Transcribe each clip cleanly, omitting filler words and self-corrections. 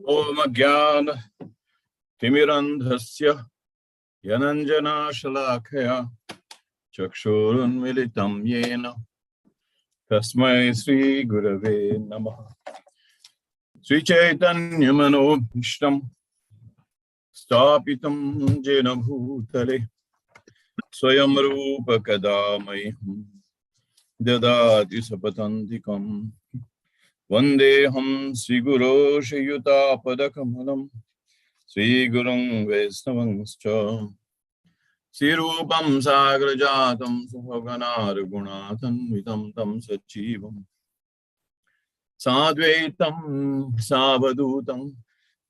Om Agyan Timirandhasya Yananjana Shalakaya Chakshurun Militam Yena Tasmai Sri Gurave Namaha Sri Chaitanya Mano Bhishtam Stapitam Jena Bhutale Swayam Rupa Kadamayam Dadati Sapatantikam Vandeham Sri Guru Shayuta Padakamalam Sri Gurung Vaisnavangscha Sri Rupam Sagrajatam Sahagana Raghunathan Vitam Tam Sachivam Sadvaitam Savadutam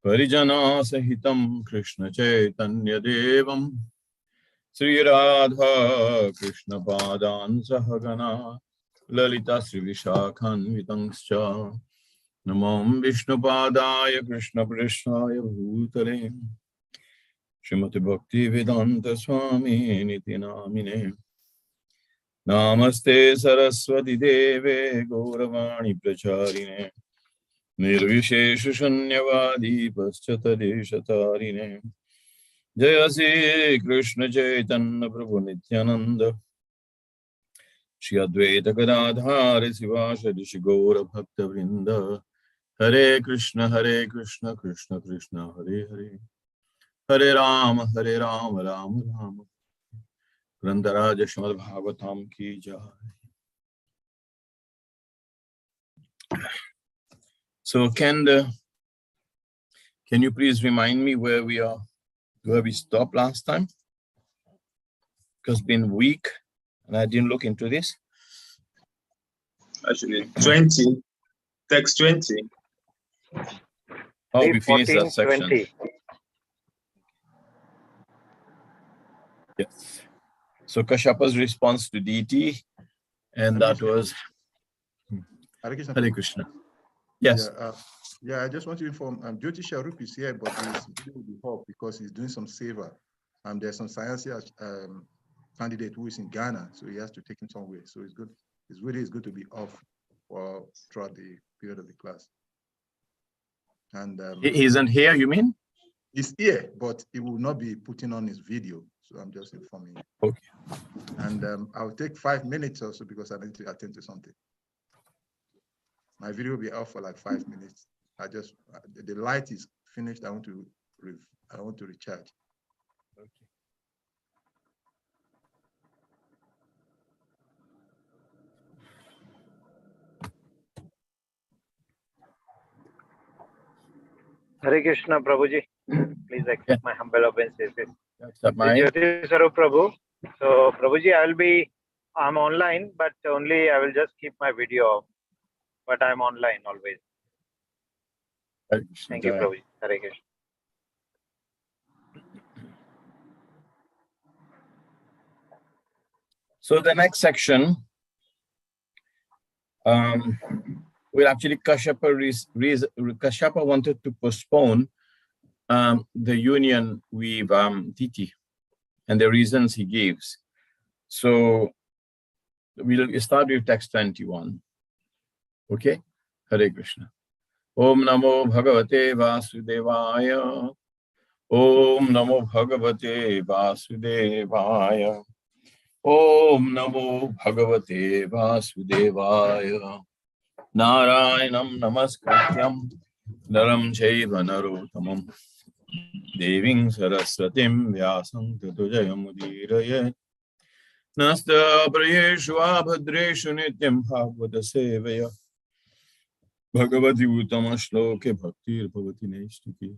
Parijana Sahitam Krishna Chaitanya Devam Sri Radha Krishna Padan Sahagana Lalita Sri Vishakhan Vitangscha Namam Vishnu Padaya Krishna Prashnaya Bhutale Srimati Bhakti Vedanta Swami Niti Namine Namaste Saraswati Deve Gauravani Pracharine Nirvishesha Shanyavadi Paschata Deshatarine Jaya Sri Krishna Chaitanya Prabhu Nityananda Shri Advaita Gadadhara Sivasadi Shri Gaura Bhakta Vrinda Hare Krishna Krishna Krishna Hare Hare Hare Rama Rama Rama Grandharaja Srimad Bhagavatam Ki Jai. So can you please remind me where we stopped last time? Because it's been a week and I didn't look into this. Actually, 20, text 20. Oh, we finished that 14, section. 20. Yes. So Kashyapa's response to deity, and that was Hare Krishna. Hare Krishna. Yes. Yeah, I just want to inform Jyoti Sharup is here, but he's will be off because he's doing some savor. There's some science candidate who is in Ghana, so he has to take him somewhere. So it's good. It's good to be off throughout the period of the class. And He isn't here, you mean? He's here, but he will not be putting on his video. So I'm just informing you. Okay. And I'll take 5 minutes also because I need to attend to something. My video will be off for like 5 minutes. The light is finished. I want to recharge. Okay. Hare Krishna, Prabhuji. Please accept my humble obeisances. Accept mine. Jyoti Sarup Prabhu. So, Prabhuji, I'm online, but only I will just keep my video off. But I'm online always. Thank you, Prabhuji. Hare Krishna. So the next section, actually Kashyapa wanted to postpone the union with Titi and the reasons he gives. So we'll start with text 21. Okay? Hare Krishna. Om Namo Bhagavate Vasudevaya. Om Namo Bhagavate Vasudevaya. Om Namo Bhagavate Vasudevaya. Narayanam Namaskrityam Naram Chaiva Narottamam Deving Saraswatim Vyasam Tato Jayamudiraye Nasta Prayeshu Abhadreshu Nityam Bhagavata Sevaya Bhagavati Uttama Shloke Bhaktir Bhavati Neshtiki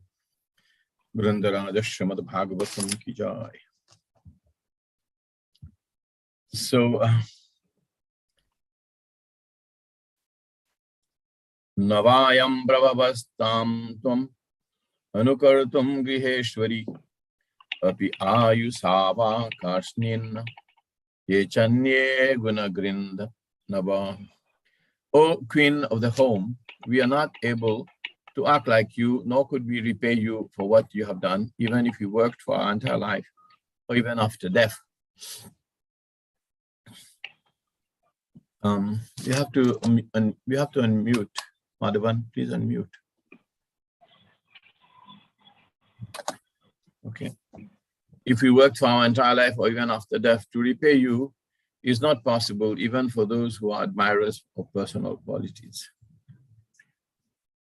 Grandharaja Srimad Bhagavatam Ki Jai. So, Navayam Brahvastam Tvam Anukartum Griheshwari Api Ayusava Karsnin Yechanye Gunagrinda Nava. O Queen of the home, we are not able to act like you, nor could we repay you for what you have done, even if you worked for our entire life, or even after death. You have to unmute. Madhavan, please unmute. Okay. If we worked for our entire life or even after death, to repay you is not possible, even for those who are admirers of personal qualities.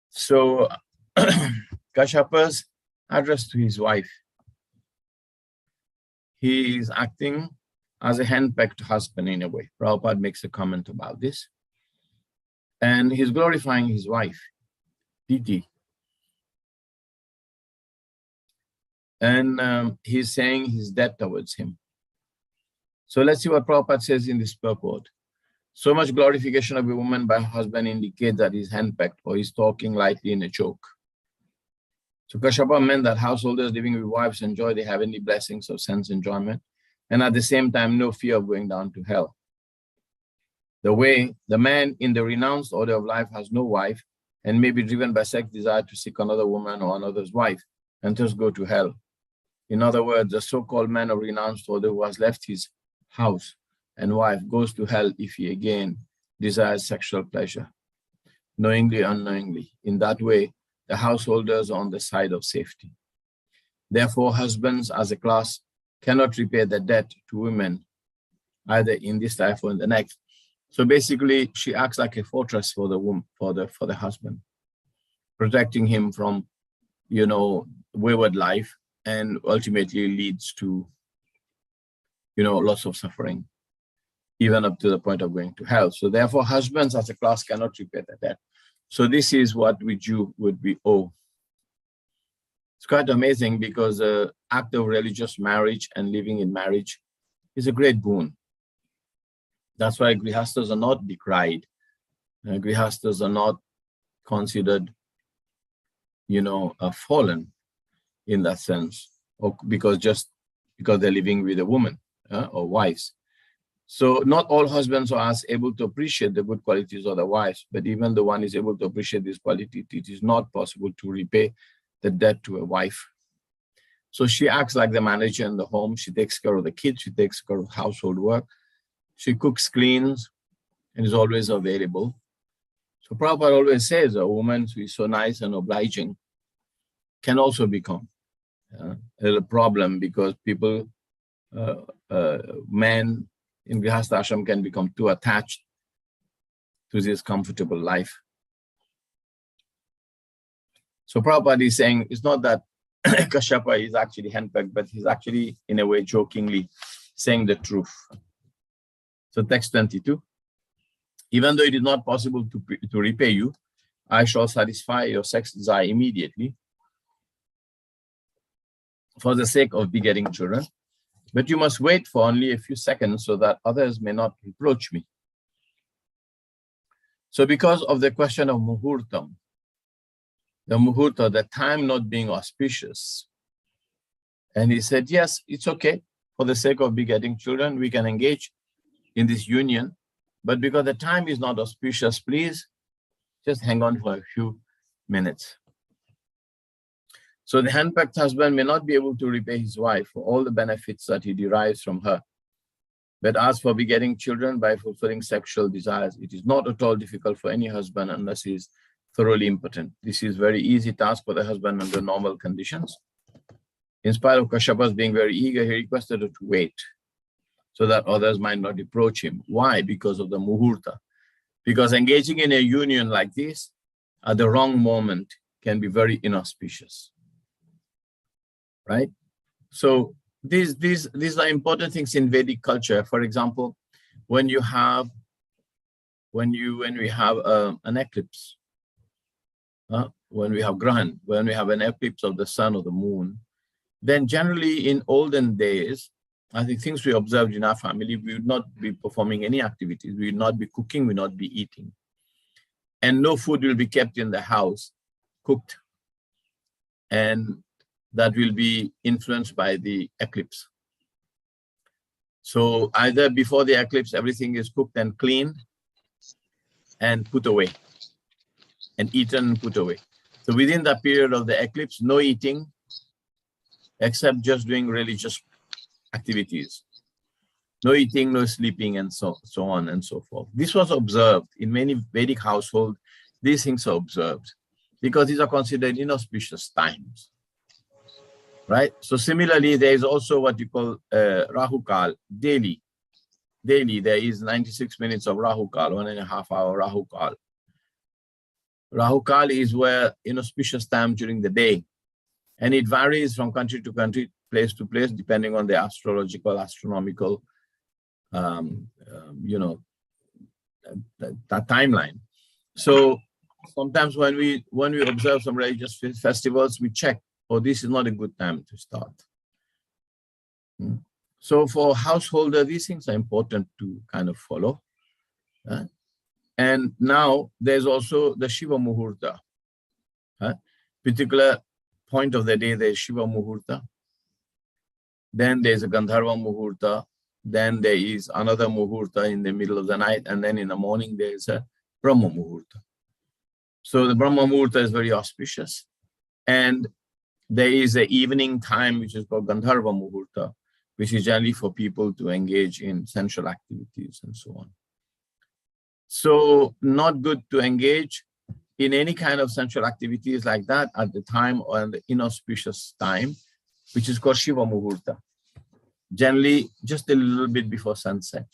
So Kashyapa's address to his wife, he is acting as a henpecked husband in a way. Prabhupada makes a comment about this. And he's glorifying his wife, Diti. And he's saying his debt towards him. So let's see what Prabhupada says in this purport. So much glorification of a woman by her husband indicates that he's henpecked or he's talking lightly in a joke. So Kashyapa meant that householders living with wives enjoy the heavenly blessings of sense enjoyment and at the same time no fear of going down to hell. The way the man in the renounced order of life has no wife and may be driven by sex desire to seek another woman or another's wife and thus go to hell. In other words, the so-called man of renounced order who has left his house and wife goes to hell if he again desires sexual pleasure, knowingly or unknowingly. In that way, the householders are on the side of safety. Therefore, husbands as a class cannot repay the debt to women, either in this life or in the next. So basically, she acts like a fortress for the woman, for the husband, protecting him from, wayward life, and ultimately leads to, lots of suffering, even up to the point of going to hell. So therefore, husbands as a class cannot repay the debt. So this is what we Jew would be owe. It's quite amazing because the act of religious marriage and living in marriage is a great boon. That's why grihastas are not decried. Grihastas are not considered, fallen in that sense, or because they're living with a woman or wives. So not all husbands are as able to appreciate the good qualities of the wives, but even the one is able to appreciate this quality, it is not possible to repay the debt to a wife. So she acts like the manager in the home. She takes care of the kids. She takes care of household work. She cooks, cleans, and is always available. So Prabhupada always says a woman who is so nice and obliging can also become a problem because people, men in Grihastha ashram can become too attached to this comfortable life. So Prabhupada is saying it's not that Kashyapa is actually henpecked, but he's actually, in a way, jokingly saying the truth. So text 22. Even though it is not possible to repay you, I shall satisfy your sex desire immediately for the sake of begetting children. But you must wait for only a few seconds so that others may not reproach me. So because of the question of muhurtam, the muhurta, the time not being auspicious, and he said, yes, it's okay. For the sake of begetting children, we can engage in this union. But because the time is not auspicious, please just hang on for a few minutes. So the henpecked husband may not be able to repay his wife for all the benefits that he derives from her. But as for begetting children by fulfilling sexual desires, it is not at all difficult for any husband unless he is thoroughly impotent. This is a very easy task for the husband under normal conditions. In spite of Kashyapa's being very eager, he requested her to wait so that others might not reproach him. Why? Because of the muhurta. Because engaging in a union like this at the wrong moment can be very inauspicious. Right? So these are important things in Vedic culture. For example, when we have an eclipse, when we have grahan, when we have an eclipse of the sun or the moon, then generally in olden days, I think things we observed in our family, we would not be performing any activities. We would not be cooking, we would not be eating. And no food will be kept in the house, cooked. And that will be influenced by the eclipse. So either before the eclipse, everything is cooked and cleaned and put away, and eaten and put away. So within the period of the eclipse, no eating, except just doing religious activities. no eating, no sleeping, and so on and so forth. This was observed in many Vedic households. These things are observed because these are considered inauspicious times, right? So similarly, there is also what you call Rahu Kal, daily. Daily, there is 96 minutes of Rahu Kal, 1.5 hour Rahu Kal. Rahu Kal is where inauspicious time during the day, and it varies from country to country, place to place, depending on the astrological, astronomical, that timeline. So sometimes when we observe some religious festivals, we check, oh, this is not a good time to start. So for householder, these things are important to kind of follow. And now there's also the Shiva Muhurta. Particular point of the day, there's Shiva Muhurta. Then there's a Gandharva Muhurta. Then there is another Muhurta in the middle of the night. And then in the morning, there's a Brahma Muhurta. So the Brahma Muhurta is very auspicious. And there is an evening time, which is called Gandharva Muhurta, which is generally for people to engage in sensual activities and so on. So not good to engage in any kind of sensual activities like that at the time or in the inauspicious time, which is called Shiva Muhurta. Generally, just a little bit before sunset.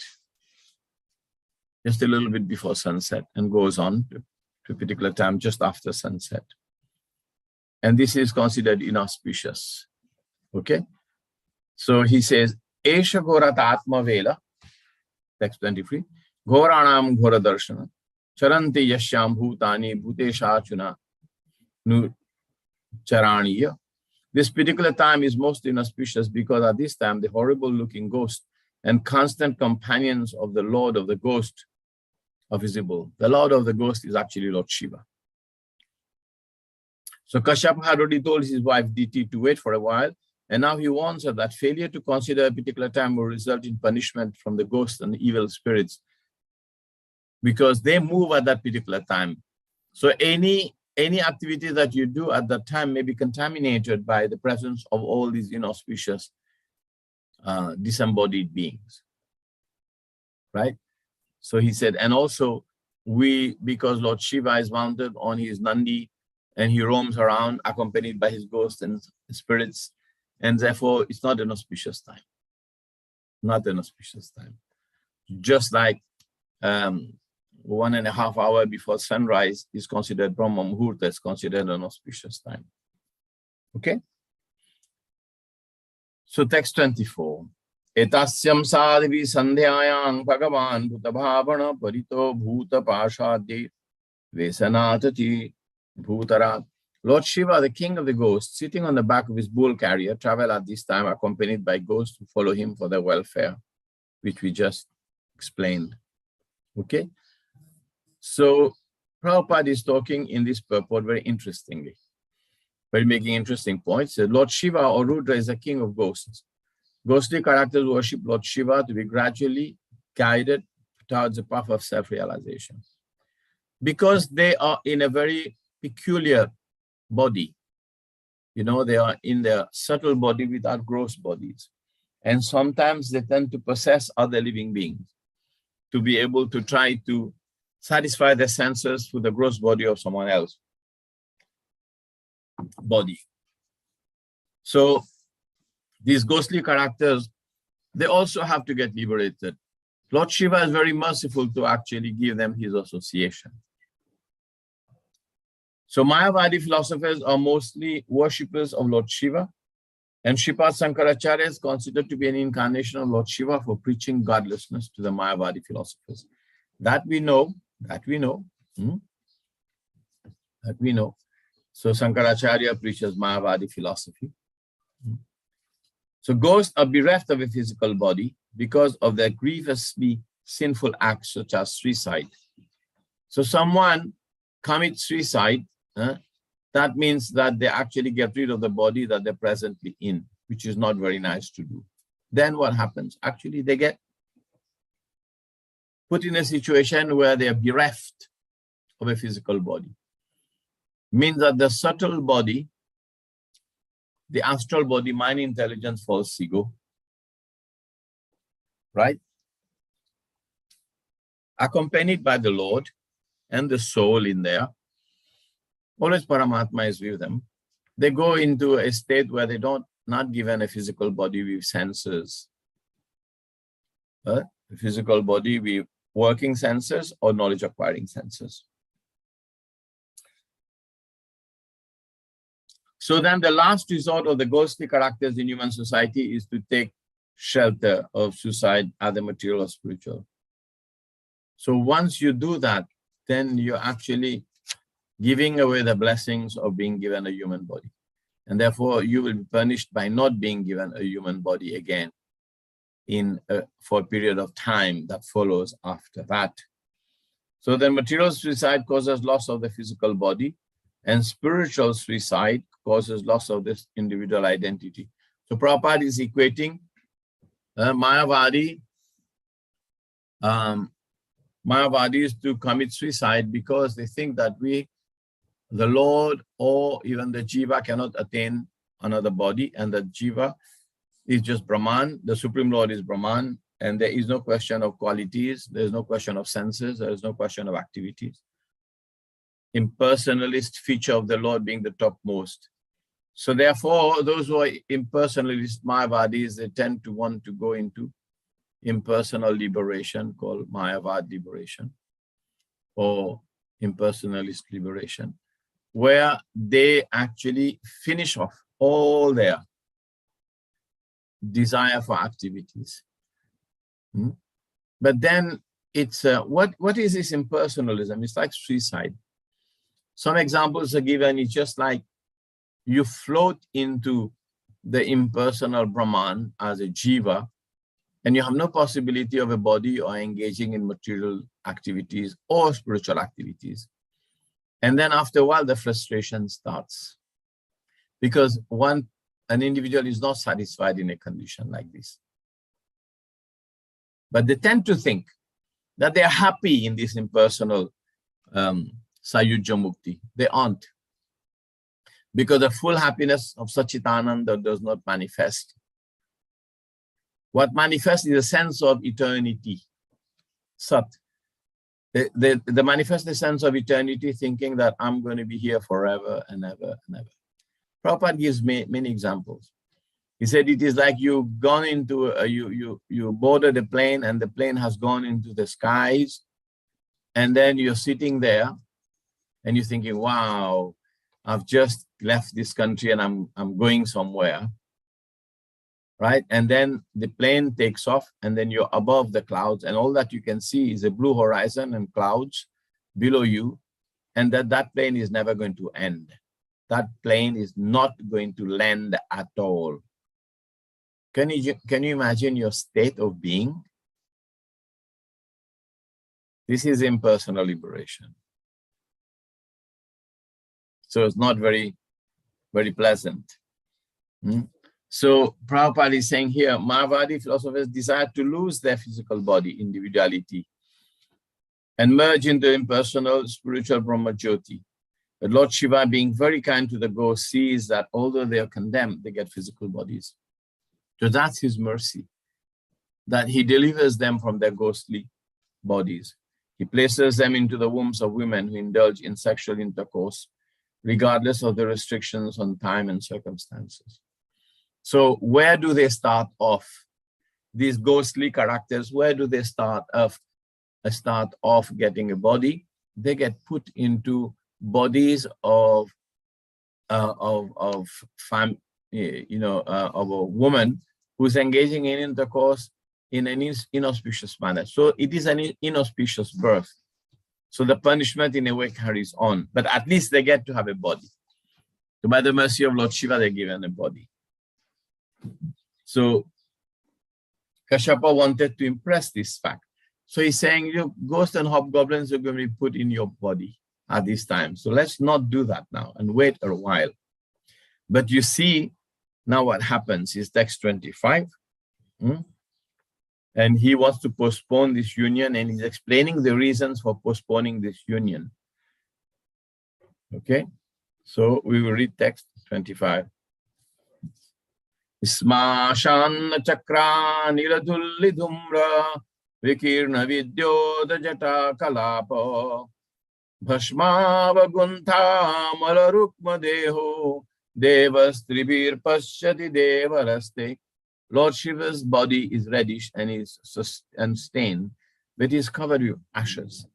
Just a little bit before sunset, and goes on to a particular time just after sunset. And this is considered inauspicious. Okay? So he says, Esha Gorat Atma Vela, text 23, Ghoranam Ghora Darshana, Charanti Yashyam Bhutani Bhuteshachuna Nu Charaniya. This particular time is most inauspicious because at this time, the horrible looking ghost and constant companions of the Lord of the Ghost are visible. The Lord of the Ghost is actually Lord Shiva. So Kashyapa had already told his wife Diti to wait for a while, and now he warns her that failure to consider a particular time will result in punishment from the ghosts and the evil spirits, because they move at that particular time. So any activity that you do at that time may be contaminated by the presence of all these inauspicious disembodied beings, right? So he said, and also because Lord Shiva is mounted on his Nandi and he roams around accompanied by his ghosts and spirits, and therefore it's not an auspicious time. Not an auspicious time. Just like 1.5 hours before sunrise is considered Brahma Muhurta, is considered an auspicious time. Okay? So text 24. Etasyam sadhivi sandhyayang bhagavan bhutabhavana parito bhuta pashadye vesanatati bhutarat. Lord Shiva, the king of the ghosts, sitting on the back of his bull carrier, travel at this time accompanied by ghosts who follow him for their welfare, which we just explained. Okay? So Prabhupada is talking in this purport very interestingly, very making interesting points. Lord Shiva or Rudra is the king of ghosts. Ghostly characters worship Lord Shiva to be gradually guided towards the path of self-realization, because they are in a very peculiar body. You know, they are in their subtle body without gross bodies. And sometimes they tend to possess other living beings to be able to try to satisfy their senses through the gross body of someone else. Body. So these ghostly characters, they also have to get liberated. Lord Shiva is very merciful to actually give them his association. So Mayavadi philosophers are mostly worshippers of Lord Shiva, and Shripad Sankaracharya is considered to be an incarnation of Lord Shiva for preaching godlessness to the Mayavadi philosophers. That we know. So Sankaracharya preaches Mayavadi philosophy. So ghosts are bereft of a physical body because of their grievously sinful acts such as suicide. So someone commits suicide, that means that they actually get rid of the body that they're presently in, which is not very nice to do. Then what happens? Actually, they get put in a situation where they are bereft of a physical body. Means that the subtle body, the astral body, mind, intelligence, false ego, right? Accompanied by the Lord and the soul in there. Always Paramatma is with them. They go into a state where they don't not given a physical body with senses. A physical body with working senses or knowledge acquiring senses. So then the last resort of the ghostly characters in human society is to take shelter of suicide, either material or spiritual. So once you do that, then you're actually giving away the blessings of being given a human body. And therefore you will be punished by not being given a human body again for a period of time that follows after that. So then material suicide causes loss of the physical body, and spiritual suicide causes loss of this individual identity. So Prabhupada is equating Mayavadis to commit suicide because they think that the Lord or even the Jiva cannot attain another body, and that Jiva is just Brahman, the Supreme Lord is Brahman, and there is no question of qualities, there is no question of senses, there is no question of activities. Impersonalist feature of the Lord being the topmost. So therefore, those who are impersonalist Mayavadis, they tend to want to go into impersonal liberation called Mayavad liberation or impersonalist liberation, where they actually finish off all their desire for activities. But then it's, what is this impersonalism? It's like suicide. Some examples are given. It's just like you float into the impersonal Brahman as a jiva, and you have no possibility of a body or engaging in material activities or spiritual activities. And then after a while, the frustration starts because an individual is not satisfied in a condition like this. But they tend to think that they are happy in this impersonal Sayujya Mukti. They aren't. Because the full happiness of Sachitananda does not manifest. What manifests is a sense of eternity, Sat. They manifest the sense of eternity thinking that I'm going to be here forever and ever and ever. Prabhupada gives many examples. He said it is like you've gone into, you boarded a plane and the plane has gone into the skies, and then you're sitting there and you're thinking, wow, I've just left this country and I'm going somewhere, right? And then the plane takes off and then you're above the clouds and all that you can see is a blue horizon and clouds below you, and that plane is never going to end. That plane is not going to land at all. Can you imagine your state of being? This is impersonal liberation. So it's not very, very pleasant. So Prabhupada is saying here, Mayavadi philosophers desire to lose their physical body, individuality, and merge into impersonal spiritual Brahma Jyoti. But Lord Shiva, being very kind to the ghosts, sees that although they are condemned, they get physical bodies. So that's his mercy, that he delivers them from their ghostly bodies. He places them into the wombs of women who indulge in sexual intercourse, regardless of the restrictions on time and circumstances. So where do they start off? These ghostly characters, where do they start off getting a body? They get put into bodies of a woman who's engaging in intercourse in an inauspicious manner. So it is an inauspicious birth. So the punishment in a way carries on, but at least they get to have a body. So by the mercy of Lord Shiva, they're given a body. So Kashyapa wanted to impress this fact. So he's saying, you ghosts and hobgoblins are going to be put in your body at this time. So let's not do that now and wait a while. But you see, now what happens is text 25. And he wants to postpone this union, and he's explaining the reasons for postponing this union. Okay, so we will read text 25. Smashan chakra niladulli dhumra vikirna vidyota jata kalapa Bhashma vaguntha malarukma deho devastribir pasyati devaraste. Lord Shiva's body is reddish and is stained, but he is covered with ashes.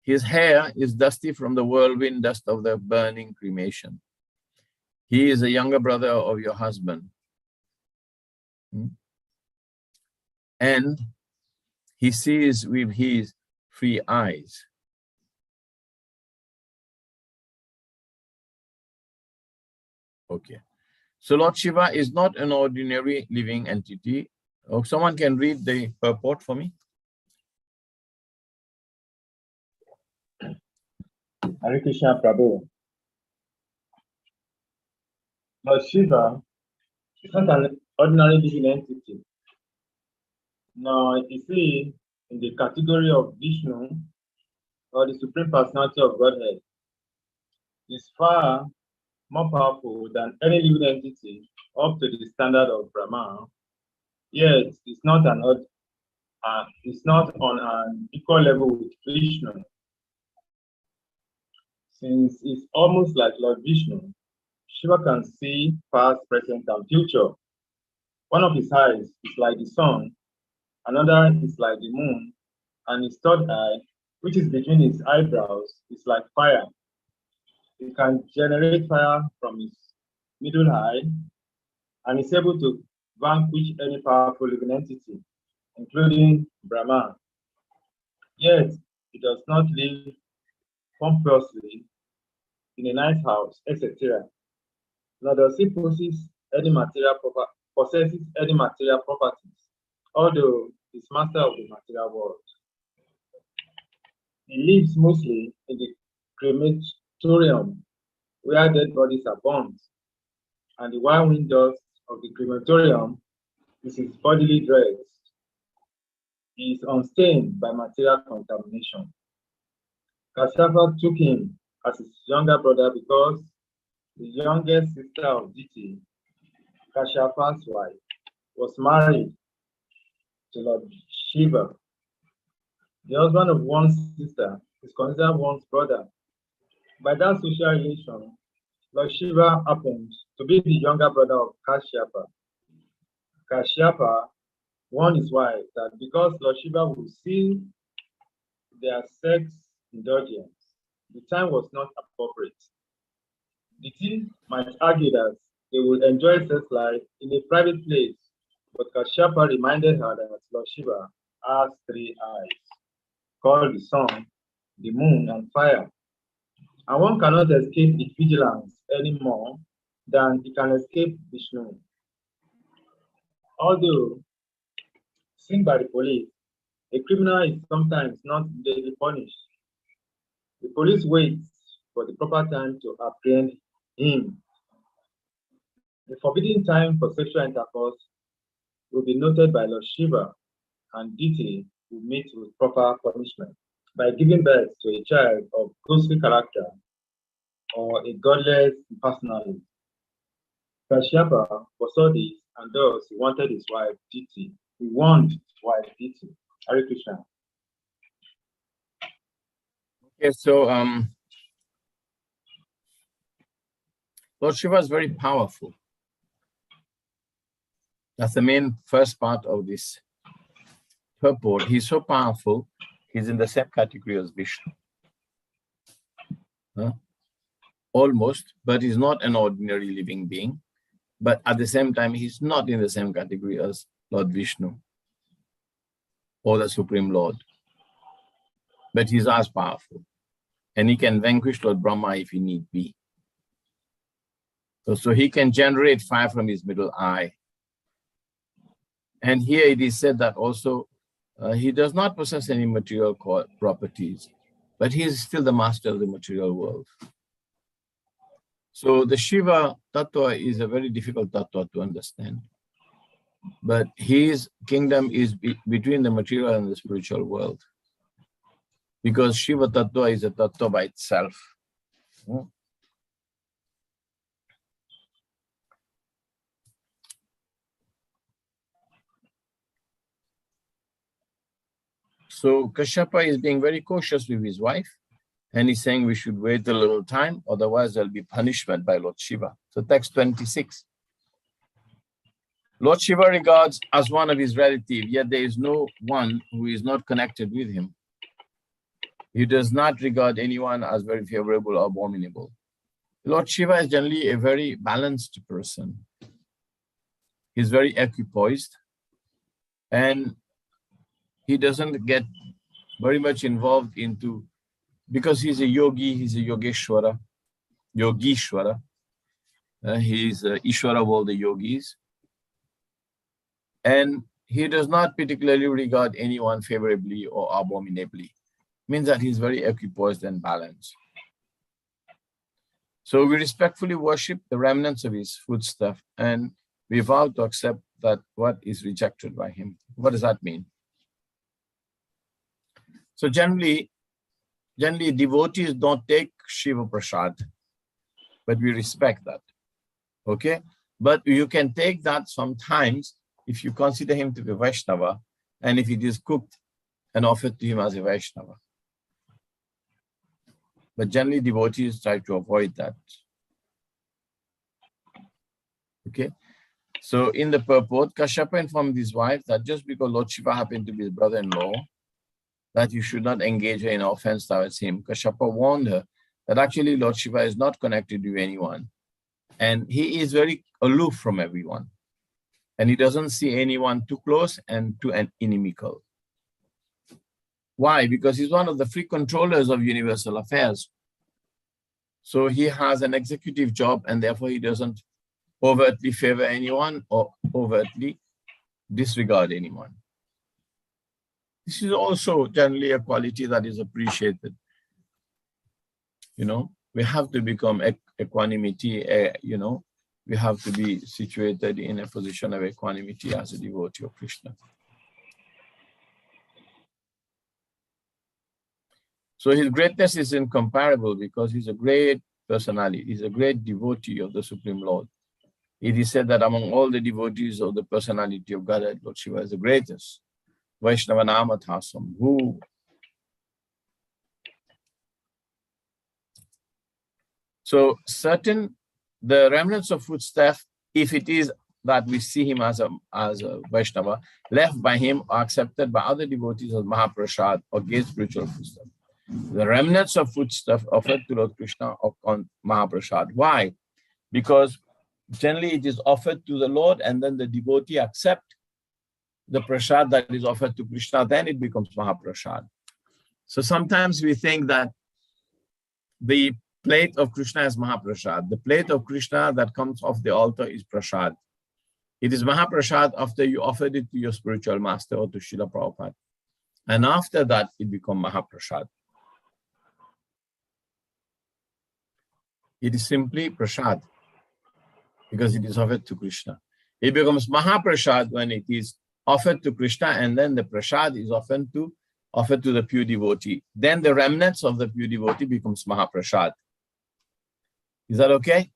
His hair is dusty from the whirlwind dust of the burning cremation. He is a younger brother of your husband. And he sees with his 3 eyes. Okay. So Lord Shiva is not an ordinary living entity. Oh, someone can read the purport for me? Hare Krishna, Prabhu. Lord Shiva is not an ordinary living entity. Nor is he in the category of Vishnu or the Supreme Personality of Godhead. He is far more powerful than any living entity up to the standard of Brahma. Yet, it's not on an equal level with Krishna. Since it's almost like Lord Vishnu, Shiva can see past, present, and future. One of his eyes is like the sun, another is like the moon, and his third eye, which is between his eyebrows, is like fire. He can generate fire from his middle eye and is able to vanquish any powerful living entity, including Brahma. Yet, he does not live pompously in a nice house, etc. Nor does he possess any material properties, although he's master of the material world. He lives mostly in the crematorium, where dead bodies are burned, and the whirlwind dust of the crematorium is his bodily dress. He is unstained by material contamination. Kashyapa took him as his younger brother because the youngest sister of Diti, Kashyapa's wife, was married to Lord Shiva. The husband of one's sister is considered one's brother. By that social relation, Lord Shiva happened to be the younger brother of Kashyapa. Kashyapa warned his wife that because Lord Shiva would see their sex indulgence, the time was not appropriate. The king might argue that they would enjoy sex life in a private place, but Kashyapa reminded her that Lord Shiva has 3 eyes, called the sun, the moon, and fire. And one cannot escape its vigilance any more than he can escape Vishnu. Although seen by the police, a criminal is sometimes not immediately punished. The police waits for the proper time to apprehend him. The forbidden time for sexual intercourse will be noted by Lord Shiva, and Diti will meet with proper punishment by giving birth to a child of ghostly character or a godless personality. Kashyapa foresaw this, and thus he wanted his wife Diti. He warned his wife Diti. Hare Krishna. Okay, so Lord Shiva is very powerful. That's the main first part of this purport. He's so powerful, he's in the same category as Vishnu. Almost, but he's not an ordinary living being. But at the same time, he's not in the same category as Lord Vishnu or the Supreme Lord. But he's as powerful. And he can vanquish Lord Brahma if he need be. So he can generate fire from his middle eye. And here it is said that also he does not possess any material properties, but he is still the master of the material world. So the Shiva Tattva is a very difficult Tattva to understand. But his kingdom is between the material and the spiritual world. Because Shiva Tattva is a Tattva by itself. So Kashyapa is being very cautious with his wife, and he's saying we should wait a little time, otherwise there'll be punishment by Lord Shiva. So text 26. Lord Shiva regards as one of his relatives, yet there is no one who is not connected with him. He does not regard anyone as very favorable or abominable. Lord Shiva is generally a very balanced person. He's very equipoised, and he doesn't get very much involved into, because he's a yogi, he's a Yogeshwara, Yogishwara. He's Ishwara of all the yogis. And he does not particularly regard anyone favorably or abominably. Means that he's very equipoised and balanced. So we respectfully worship the remnants of his foodstuff, and we vow to accept that what is rejected by him. What does that mean? So generally devotees don't take Shiva Prasad, but we respect that. Okay? But you can take that sometimes if you consider him to be Vaishnava, and if it is cooked and offered to him as a Vaishnava. But generally devotees try to avoid that. Okay? So in the purport, Kashyapa informed his wife that just because Lord Shiva happened to be his brother-in-law, that you should not engage her in offense towards him. Kashyapa warned her that actually Lord Shiva is not connected with anyone, and he is very aloof from everyone, and he doesn't see anyone too close and too inimical. Why? Because he's one of the free controllers of universal affairs. So he has an executive job, and therefore he doesn't overtly favor anyone or overtly disregard anyone. This is also generally a quality that is appreciated. You know, we have to become equanimity, you know, we have to be situated in a position of equanimity as a devotee of Krishna. So his greatness is incomparable because he's a great personality, he's a great devotee of the Supreme Lord. It is said that among all the devotees of the personality of Godhead, Lord Shiva is the greatest. Vaishnava Namathasam, who so certain the remnants of foodstuff, if it is that we see him as a Vaishnava, left by him or accepted by other devotees as Mahaprasad or gave spiritual foodstuff. The remnants of foodstuff offered to Lord Krishna on Mahaprasad. Why? Because generally it is offered to the Lord, and then the devotee accepts the prasad that is offered to Krishna, then it becomes Mahaprasad. So sometimes we think that the plate of Krishna is Mahaprasad. The plate of Krishna that comes off the altar is prasad. It is Mahaprasad after you offered it to your spiritual master or to Srila Prabhupada. And after that, it becomes Mahaprasad. It is simply prasad because it is offered to Krishna. It becomes Mahaprasad when it is offered to Krishna, and then the prasad is offered to the pure devotee. Then the remnants of the pure devotee becomes Mahaprasad. Is that okay?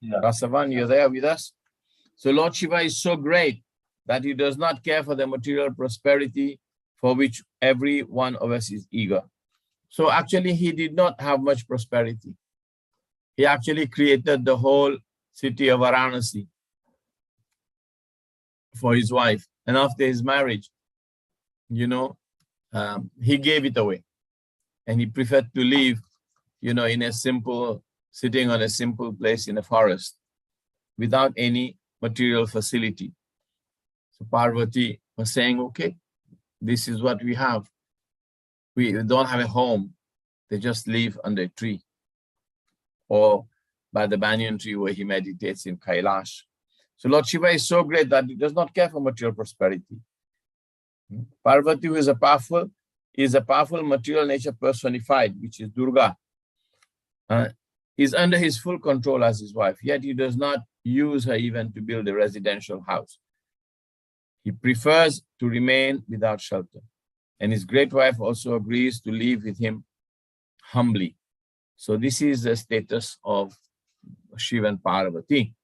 Yeah. Rasavan, you're there with us? So Lord Shiva is so great that he does not care for the material prosperity for which every one of us is eager. So actually he did not have much prosperity. He actually created the whole city of Varanasi for his wife. And after his marriage, you know, he gave it away. And he preferred to live, you know, in a simple, sitting on a simple place in a forest without any material facility. So Parvati was saying, okay, this is what we have. We don't have a home. They just live under a tree or by the banyan tree where he meditates in Kailash. So Lord Shiva is so great that he does not care for material prosperity. Parvati, who is a powerful material nature personified, which is Durga, is under his full control as his wife, yet he does not use her even to build a residential house. He prefers to remain without shelter. And his great wife also agrees to live with him humbly. So this is the status of Shiva and Parvati.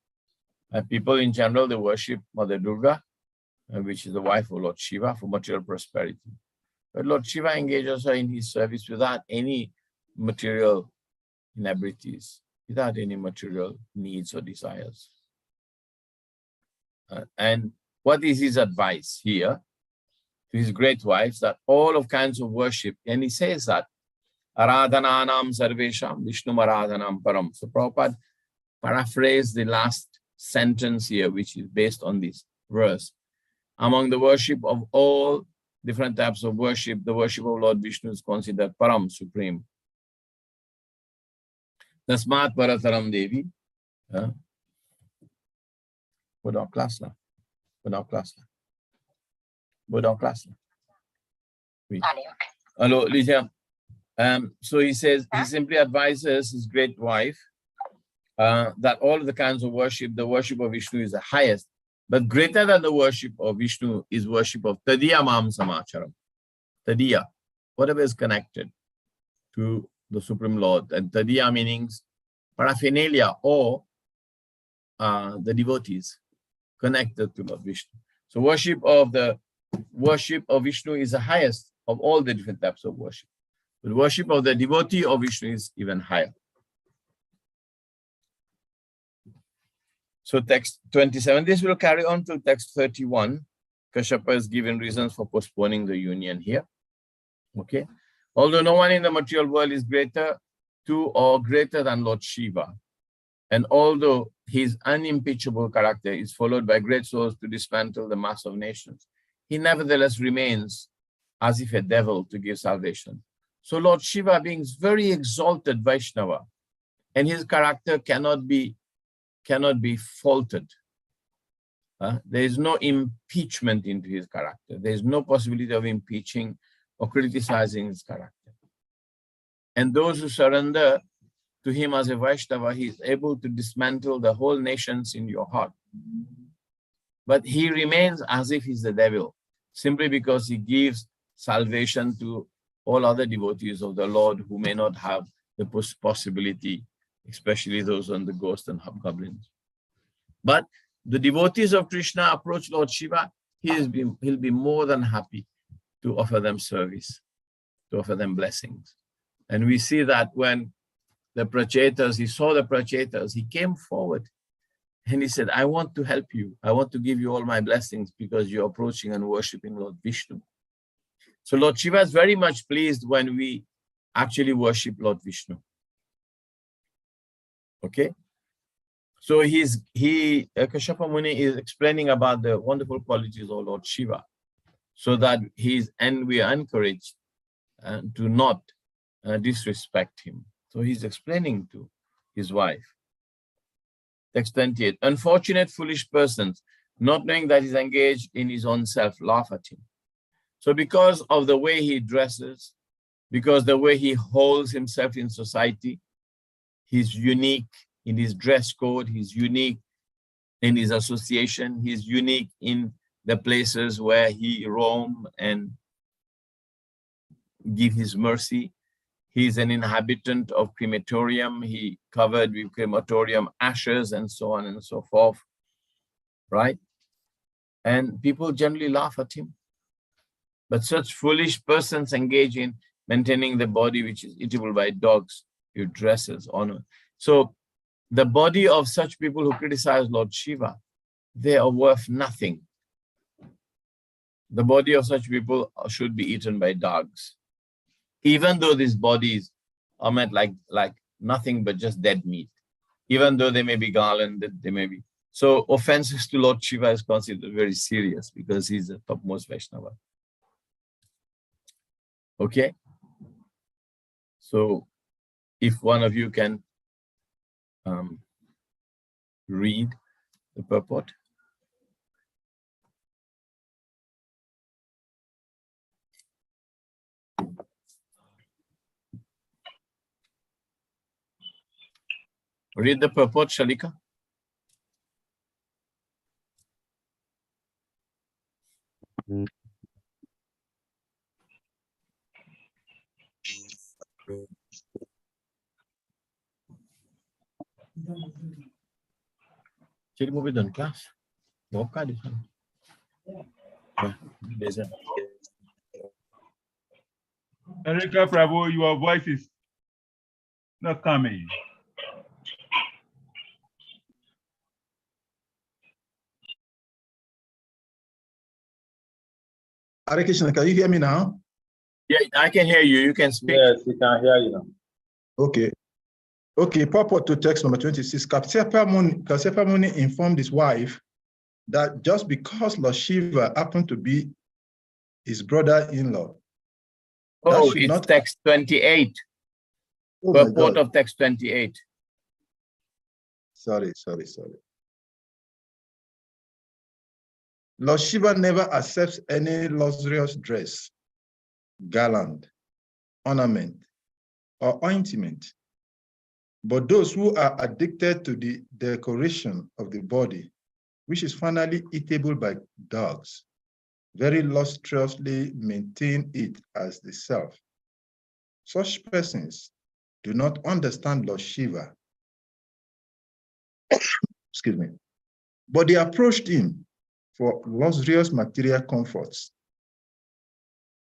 People in general, they worship Mother Durga, which is the wife of Lord Shiva, for material prosperity. But Lord Shiva engages her in his service without any material inabilities, without any material needs or desires. And what is his advice here to his great wives? That all of kinds of worship, and he says that Aradhananam Sarvesham Vishnum Aradhanam Param. So Prabhupada paraphrased the last sentence here, which is based on this verse. Among the worship of all different types of worship, the worship of Lord Vishnu is considered Param, supreme. Tasmat Parataram Devi. Go down class now. Go down class now. Go down class now. Oui. Hello, Lydia. So he says, he simply advises his great wife that all of the kinds of worship, the worship of Vishnu is the highest, but greater than the worship of Vishnu is worship of Tadiya Mam Samacharam. Tadiya, whatever is connected to the Supreme Lord. And Tadiya means paraphernalia or the devotees connected to Lord Vishnu. So worship of Vishnu is the highest of all the different types of worship. The worship of the devotee of Vishnu is even higher. So text 27, this will carry on to text 31. Kashyapa has given reasons for postponing the union here. Okay. Although no one in the material world is greater to or greater than Lord Shiva, and although his unimpeachable character is followed by great souls to dismantle the mass of nations, he nevertheless remains as if a devil to give salvation. So Lord Shiva being very exalted Vaishnava, and his character cannot be faulted. There is no impeachment into his character. There is no possibility of impeaching or criticizing his character. And those who surrender to him as a Vaishnava, he is able to dismantle the whole nations in your heart. But he remains as if he's the devil, simply because he gives salvation to all other devotees of the Lord who may not have the possibility, especially those on the ghost and hobgoblins. But the devotees of Krishna approach Lord Shiva, he'll be more than happy to offer them service, to offer them blessings. And we see that when the Prachetas, he saw the Prachetas, he came forward and he said, I want to help you. I want to give you all my blessings because you're approaching and worshiping Lord Vishnu. So Lord Shiva is very much pleased when we actually worship Lord Vishnu. Okay? So Kashyapa Muni is explaining about the wonderful qualities of Lord Shiva, so that we are encouraged to not disrespect him. So he's explaining to his wife. Text 28. Unfortunate foolish persons, not knowing that he's engaged in his own self, laugh at him. So because of the way he dresses, because the way he holds himself in society, he's unique in his dress code, he's unique in his association, he's unique in the places where he roam and give his mercy. He's an inhabitant of crematorium. He covered with crematorium ashes and so on and so forth, right? And people generally laugh at him. But such foolish persons engage in maintaining the body which is eatable by dogs, who dresses, honor. So the body of such people who criticize Lord Shiva, they are worth nothing. The body of such people should be eaten by dogs. Even though these bodies are meant like nothing but just dead meat, even though they may be garlanded, they may be. So offenses to Lord Shiva is considered very serious because he's the topmost Vaishnava. Okay? So if one of you can read the purport. Read the purport, Shalika. Jadi mau bidon class. Boka di sana. Nah, biasa. Erika Prabhu, your voice is not coming. Hare Krishna, can you hear me now? Yeah, I can hear you. You can speak. Yes, we can hear you now. Okay. Okay, purport to text number 26. Kasyapa Muni informed his wife that just because Lord Shiva happened to be his brother-in-law, Oh, should it's not- text 28. oh my Purport God. of text 28. Sorry. Lord Shiva never accepts any luxurious dress, garland, ornament, or ointment. But those who are addicted to the decoration of the body, which is finally eatable by dogs, very lusciously maintain it as the self. Such persons do not understand Lord Shiva. Excuse me. But they approached him for luxurious material comforts.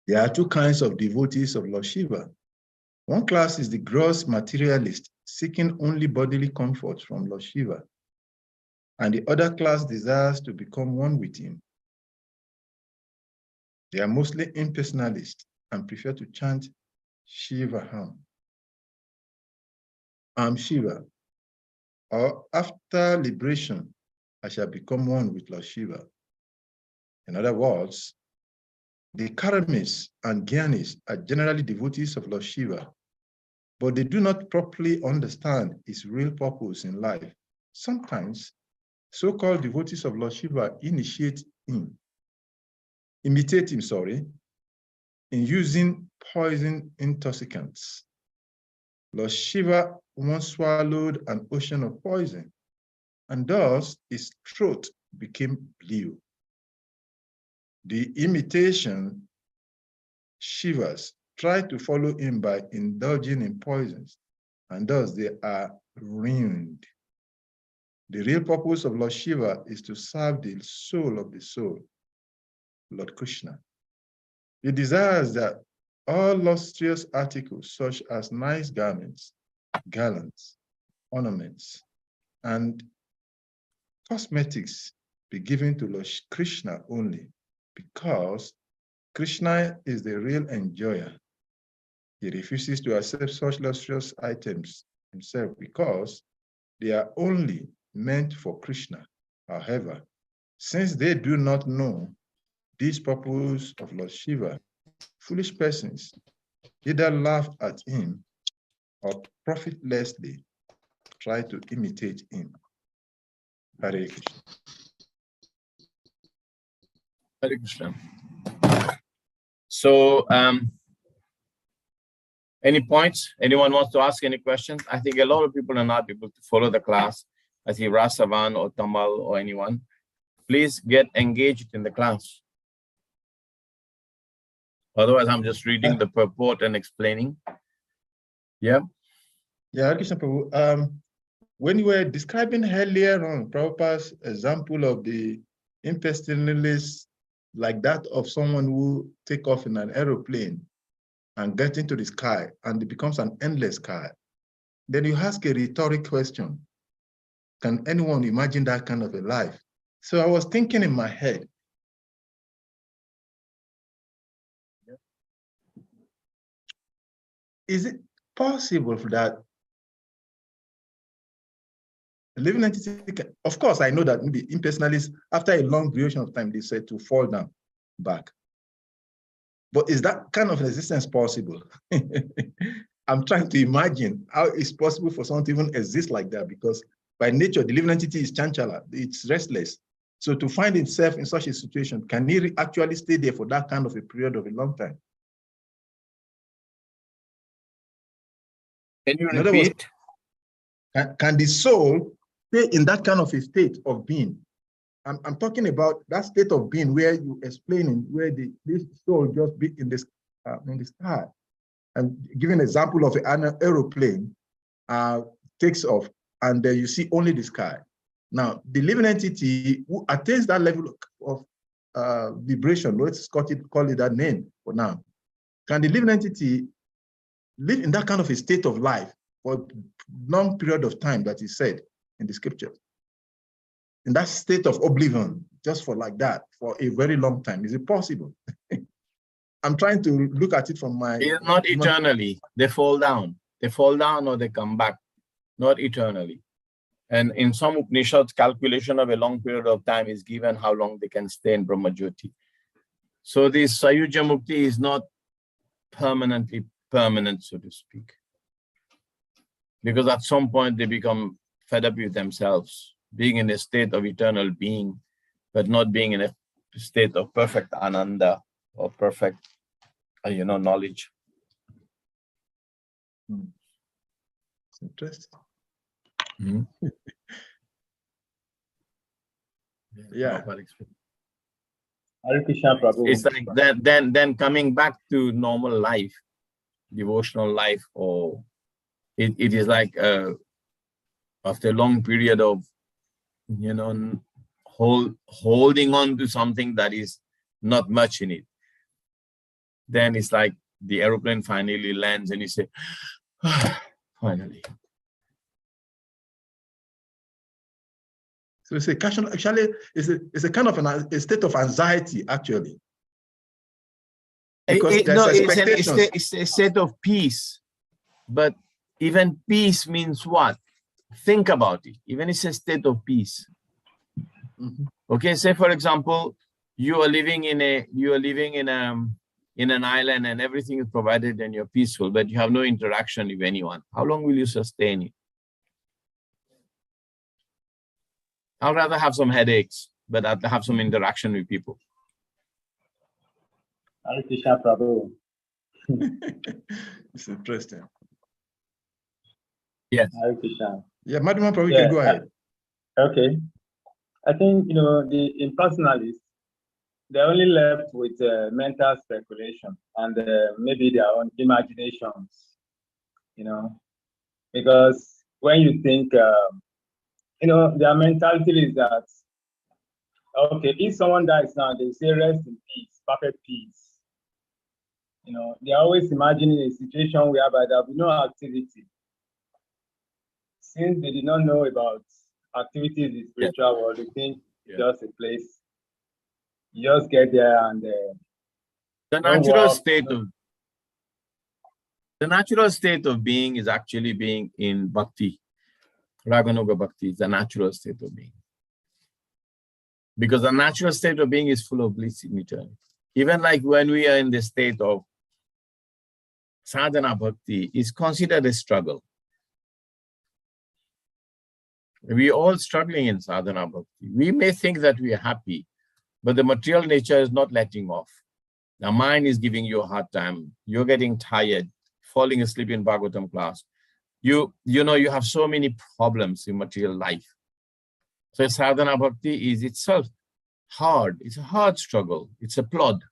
There are two kinds of devotees of Lord Shiva. One class is the gross materialist, seeking only bodily comforts from Lord Shiva. And the other class desires to become one with him. They are mostly impersonalists and prefer to chant Shiva Ham. I'm Shiva. Or after liberation, I shall become one with Lord Shiva. In other words, the Karamists and Gyanis are generally devotees of Lord Shiva, but they do not properly understand his real purpose in life. Sometimes, so-called devotees of Lord Shiva imitate him, in using poison intoxicants. Lord Shiva once swallowed an ocean of poison, and thus his throat became blue. The imitation Shivas try to follow him by indulging in poisons, and thus they are ruined. The real purpose of Lord Shiva is to serve the soul of the soul, Lord Krishna. He desires that all lustrous articles such as nice garments, garlands, ornaments, and cosmetics be given to Lord Krishna only, because Krishna is the real enjoyer. He refuses to accept such lustrous items himself because they are only meant for Krishna. However, since they do not know this purpose of Lord Shiva, foolish persons either laugh at him or profitlessly try to imitate him. Hare Krishna. Hare Krishna. So, any points? Anyone wants to ask any questions? I think a lot of people are not able to follow the class. I see Rasavan or Tamal or anyone. Please get engaged in the class. Otherwise, I'm just reading the purport and explaining. Yeah. Yeah, Hare Krishna Prabhu. When you were describing earlier on Prabhupada's example of the impersonalist, like that of someone who take off in an aeroplane and get into the sky, and it becomes an endless sky, then you ask a rhetoric question. Can anyone imagine that kind of a life? So I was thinking in my head, is it possible that a living entity can, of course, I know that maybe impersonalists, after a long duration of time, they said to fall down back. But is that kind of existence possible? I'm trying to imagine how it's possible for someone to even exist like that, because by nature, the living entity is chanchala, it's restless. So to find itself in such a situation, can it actually stay there for that kind of a period of a long time? Can you In other words, repeat? can the soul stay in that kind of a state of being? I'm talking about that state of being where you explaining where this soul just be in the sky. I'm giving an example of an aeroplane takes off, and you see only the sky. Now, the living entity who attains that level of vibration, let's call it that name for now, can the living entity live in that kind of a state of life for a long period of time that is said in the scriptures? In that state of oblivion, just for like that, for a very long time. Is it possible? I'm trying to look at it from my... It's not eternally. They fall down. They fall down or they come back, not eternally. And in some Upanishads, calculation of a long period of time is given how long they can stay in Brahmajyoti. So this Sayuja Mukti is not permanently permanent, so to speak. Because at some point they become fed up with themselves, being in a state of eternal being, but not being in a state of perfect ananda or perfect, knowledge. It's interesting. Mm-hmm. Yeah. Hare Krishna, Prabhu. It's like then coming back to normal life, devotional life, or it is like after a long period of holding on to something that is not much in it. Then it's like the aeroplane finally lands and you say, finally. So it's a kind of a state of anxiety, actually. Because it's a state of peace. But even peace means what? Think about it. Even it's a state of peace. Mm-hmm. Okay, say for example, you are living in an island and everything is provided and you're peaceful, but you have no interaction with anyone. How long will you sustain it? I'd rather have some headaches, but I'd have some interaction with people. Hare Krishna, Prabhu. It's interesting. Yes. Hare Krishna. Yeah, Madhuma Prabhu, you can go ahead. Okay. I think, the impersonalists, they're only left with mental speculation and maybe their own imaginations, because when you think, their mentality is that, okay, if someone dies now, they say rest in peace, perfect peace. They're always imagining a situation whereby there will be no activity. Since they did not know about activities in the spiritual world, they think it's just a place. You just get there and the natural state of being is actually being in Bhakti. Raganuga Bhakti is the natural state of being. Because the natural state of being is full of bliss in eternity. Even like when we are in the state of sadhana bhakti, is considered a struggle. We are all struggling in sadhana bhakti. We may think that we are happy, but the material nature is not letting off. The mind is giving you a hard time. You're getting tired, falling asleep in Bhagavatam class. You have so many problems in material life. So sadhana bhakti is itself hard. It's a hard struggle. It's a plod,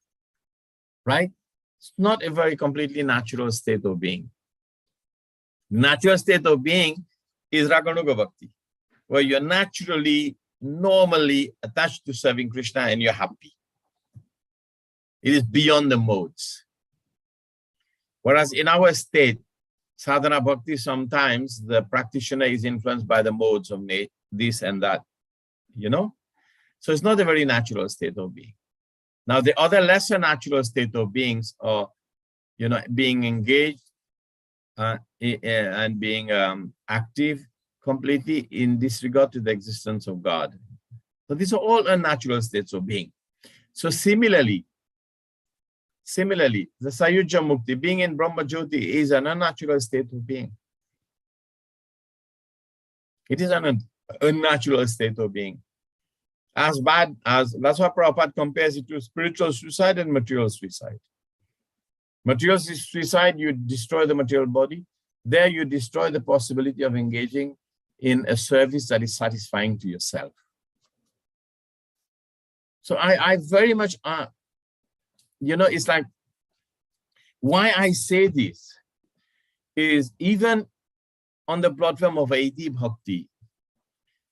right? It's not a very completely natural state of being. Natural state of being is Raganuga Bhakti, where you're normally attached to serving Krishna and you're happy. It is beyond the modes. Whereas in our state, sadhana bhakti, sometimes the practitioner is influenced by the modes of this and that, So it's not a very natural state of being. Now, the other lesser natural state of beings are, being engaged and being active completely in disregard to the existence of God. So these are all unnatural states of being. So similarly, the Sayuja Mukti, being in Brahma Jyoti, is an unnatural state of being. It is an unnatural state of being. As bad as, that's why Prabhupada compares it to spiritual suicide and material suicide. Material suicide, you destroy the material body. There you destroy the possibility of engaging in a service that is satisfying to yourself. So I very much, it's like, why I say this is even on the platform of Vaidhi Bhakti.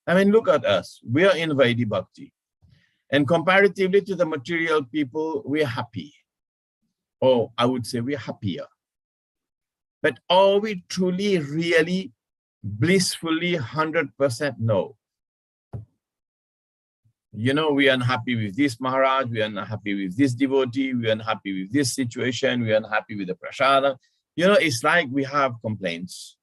I mean, look at us. We are in Vaidhi Bhakti. And comparatively to the material people, we are happy. or I would say we're happier. But are we truly, really, blissfully 100% no? You know, we are unhappy with this Maharaj, we are unhappy with this devotee, we are unhappy with this situation, we are unhappy with the prasada. You know, it's like we have complaints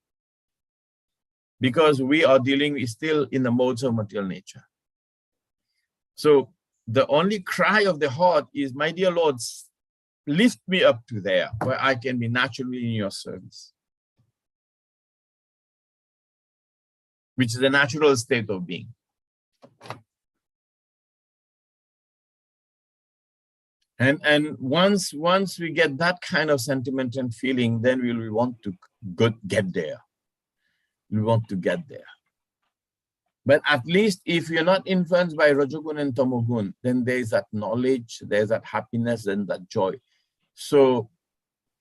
because we are dealing still in the modes of material nature. So the only cry of the heart is, my dear Lord, lift me up to there where I can be naturally in your service, which is the natural state of being. And once we get that kind of sentiment and feeling, then we will want to get there. We want to get there. But at least if you're not influenced by Rajogun and Tamogun, then there's that knowledge, there's that happiness and that joy. So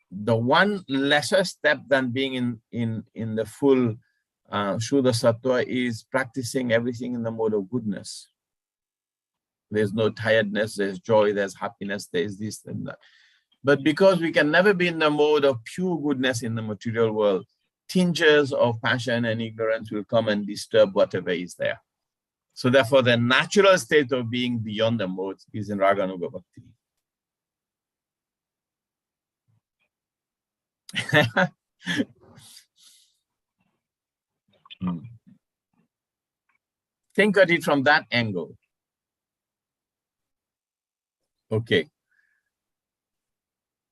the one lesser step than being in the full Shuddha Sattva is practicing everything in the mode of goodness. There's no tiredness, there's joy, there's happiness, there's this and that. But because we can never be in the mode of pure goodness in the material world, tinges of passion and ignorance will come and disturb whatever is there. So therefore, the natural state of being beyond the modes is in Raganuga Bhakti. Think at it from that angle. Okay.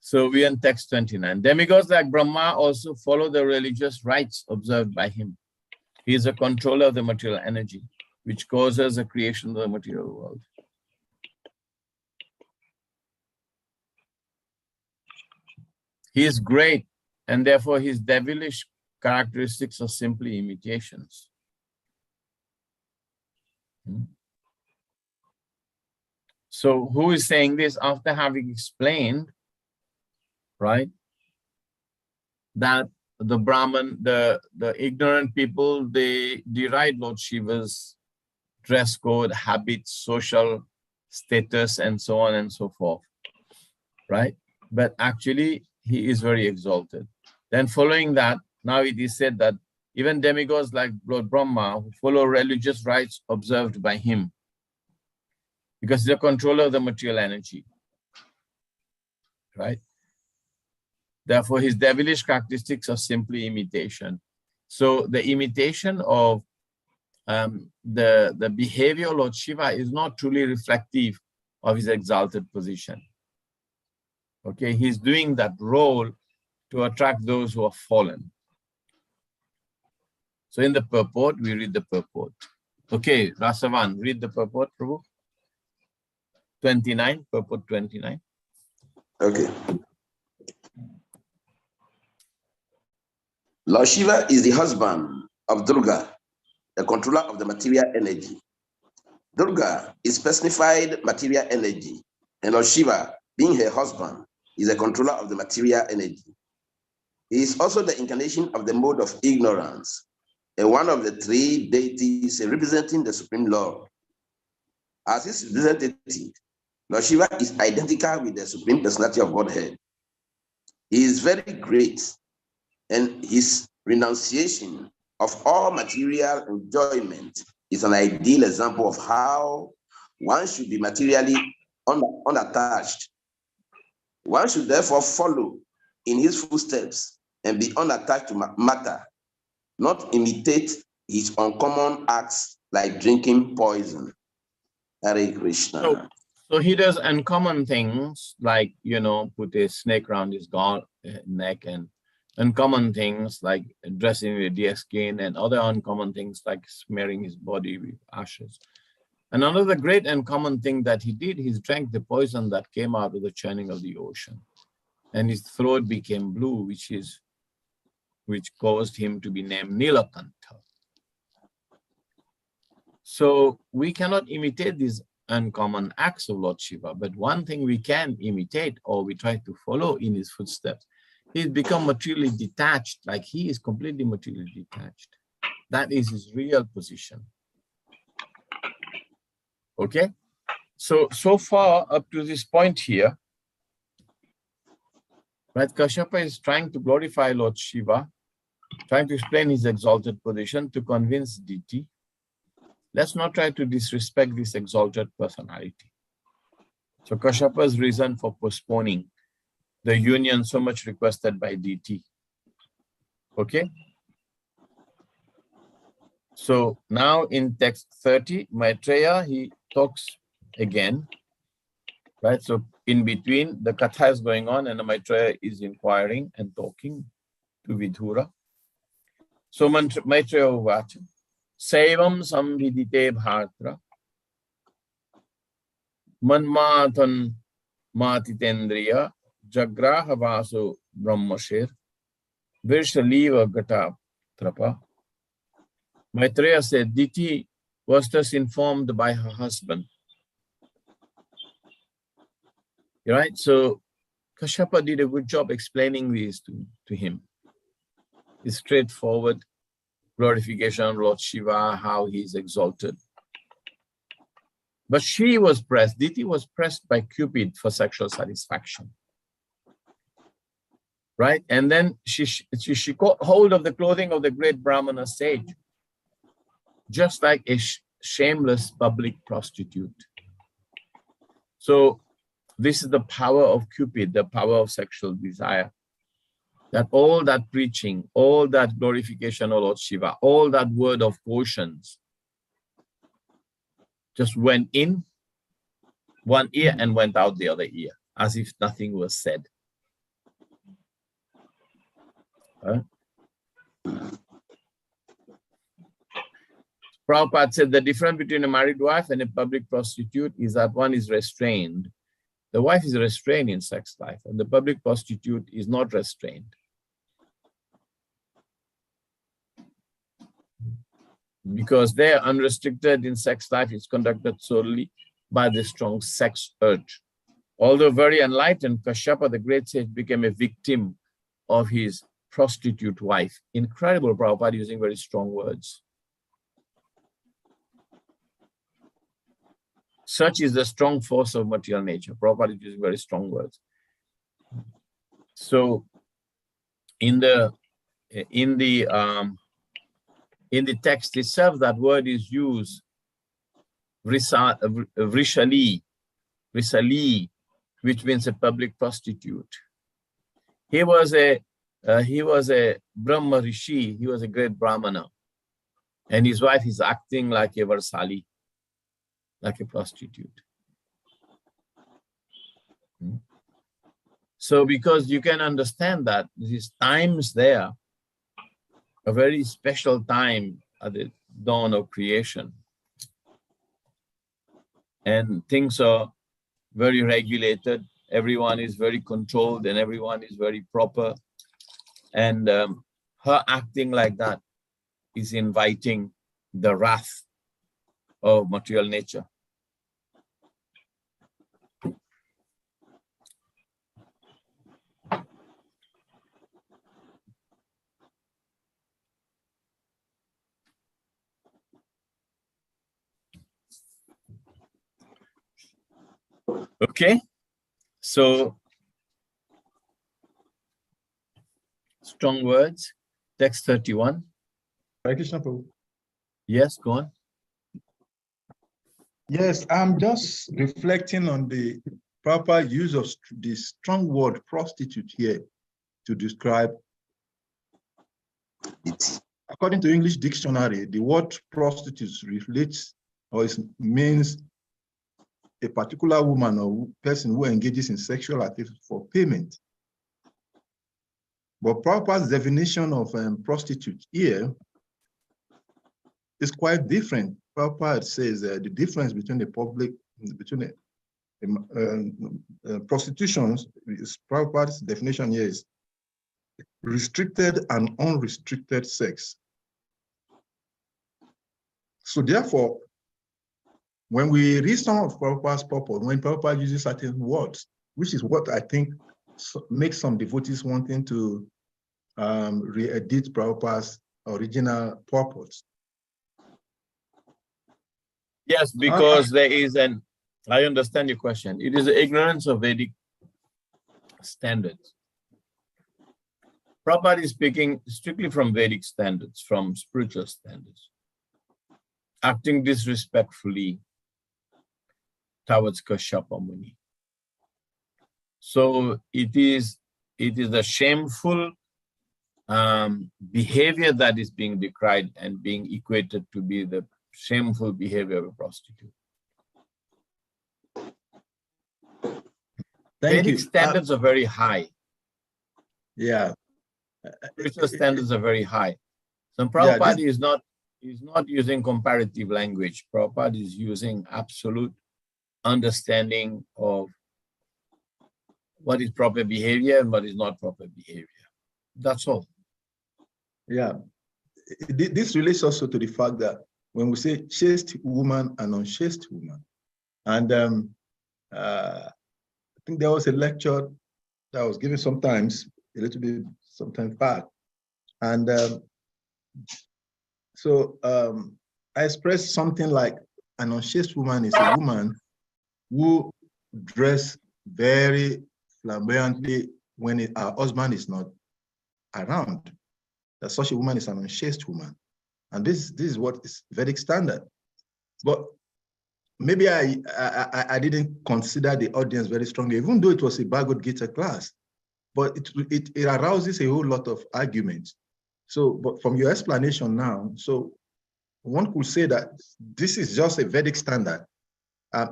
So we are in text 29. Demigods like Brahma also follow the religious rites observed by him. He is a controller of the material energy, which causes the creation of the material world. He is great, and therefore his devilish characteristics are simply imitations. So who is saying this after having explained, right, that the Brahman, the ignorant people, they deride Lord Shiva's dress code, habits, social status, and so on and so forth, right? But actually, he is very exalted. Then following that, now it is said that even demigods like Lord Brahma who follow religious rites observed by him, because he's a controller of the material energy, right? Therefore, his devilish characteristics are simply imitation. So the imitation of the behavior of Lord Shiva is not truly reflective of his exalted position. Okay, he's doing that role to attract those who are fallen. So in the purport, we read the purport. Okay, Rasavan, read the purport, Prabhu. 29, purport 29. Okay. Lord Shiva is the husband of Durga, the controller of the material energy. Durga is personified material energy, and Lord Shiva, being her husband, is a controller of the material energy. He is also the incarnation of the mode of ignorance, and one of the three deities representing the Supreme Lord. As his representative, Lord Shiva is identical with the Supreme Personality of Godhead. He is very great, and his renunciation of all material enjoyment is an ideal example of how one should be materially unattached. One should therefore follow in his footsteps and be unattached to matter, not imitate his uncommon acts like drinking poison. Hare Krishna. So he does uncommon things like, you know, put a snake around his neck, and uncommon things like dressing with deer skin, and other uncommon things like smearing his body with ashes. And another great uncommon thing that he did, he drank the poison that came out of the churning of the ocean. And his throat became blue, which caused him to be named Nilakantha. So we cannot imitate these uncommon acts of Lord Shiva, but one thing we can imitate, or we try to follow in his footsteps, he's become materially detached, like he is completely materially detached. That is his real position. Okay? So far up to this point here, Right? Kashyapa is trying to glorify Lord Shiva, trying to explain his exalted position to convince deity. Let's not try to disrespect this exalted personality. So Kashyapa's reason for postponing the union so much requested by deity. Okay? So now in text 30, Maitreya, he talks again, right? So in between, the katha is going on and the Maitreya is inquiring and talking to Vidura. So Maitreya uvacha, Saivam samvidite bhartra, manmatan matitendriya, jagraha vaso brahmashir, virshaliva gata trapa. Maitreya said, Diti was thus informed by her husband. Right? So Kashyapa did a good job explaining this to him. It's straightforward glorification of Lord Shiva, how he is exalted. But she was pressed, Diti was pressed by Cupid for sexual satisfaction. Right? And then she caught hold of the clothing of the great Brahmana sage, just like a shameless public prostitute. So this is the power of Cupid, the power of sexual desire. That all that preaching, all that glorification of Lord Shiva, all that word of cautions just went in one ear and went out the other ear, as if nothing was said. Prabhupada said the difference between a married wife and a public prostitute is that one is restrained. The wife is restrained in sex life, and the public prostitute is not restrained. Because they are unrestricted in sex life, is conducted solely by the strong sex urge. Although very enlightened, Kashyapa, the great sage, became a victim of his prostitute wife. Incredible, Prabhupada using very strong words. Such is the strong force of material nature. Prabhupada is using very strong words. So in the text itself, that word is used, vrishali, which means a public prostitute. He was a Brahma Rishi, he was a great Brahmana, and his wife is acting like a Varsali, like a prostitute. So because you can understand that these times there, a very special time at the dawn of creation. And things are very regulated. Everyone is very controlled and everyone is very proper. And her acting like that is inviting the wrath of material nature. Okay, so strong words, text 31. Hare Krishna, Prabhu. Yes, go on. Yes, I'm just reflecting on the proper use of the strong word prostitute here to describe. According to English dictionary, the word prostitute reflects or means a particular woman or person who engages in sexual activity for payment. But Prabhupada's definition of prostitute here is quite different. Prabhupada says the difference between prostitutions, Prabhupada's definition here is restricted and unrestricted sex. So therefore, when we read some of Prabhupada's purpose, when Prabhupada uses certain words, which is what I think makes some devotees wanting to re-edit Prabhupada's original purpose. Yes, because there is I understand your question. It is the ignorance of Vedic standards. Prabhupada is speaking strictly from Vedic standards, from spiritual standards. Acting disrespectfully towards Kashyapa Muni. So it is a shameful behavior that is being decried and being equated to be the shameful behavior of a prostitute. Thank Vedic you. standards are very high. Yeah. Spiritual standards are very high. So Yeah, Prabhupada this- is not using comparative language. Prabhupada is using absolute understanding of what is proper behavior and what is not proper behavior. That's all. Yeah. This relates also to the fact that when we say chaste woman and unchaste woman, and I think there was a lecture that I was given sometimes, a little bit sometime back, and I expressed something like an unchaste woman is a woman who dress very flamboyantly when her husband is not around. That such a woman is an unchaste woman. And this is what is Vedic standard. But maybe I didn't consider the audience very strongly, even though it was a Bhagavad Gita class, but it arouses a whole lot of arguments. So, but from your explanation now, so one could say that this is just a Vedic standard.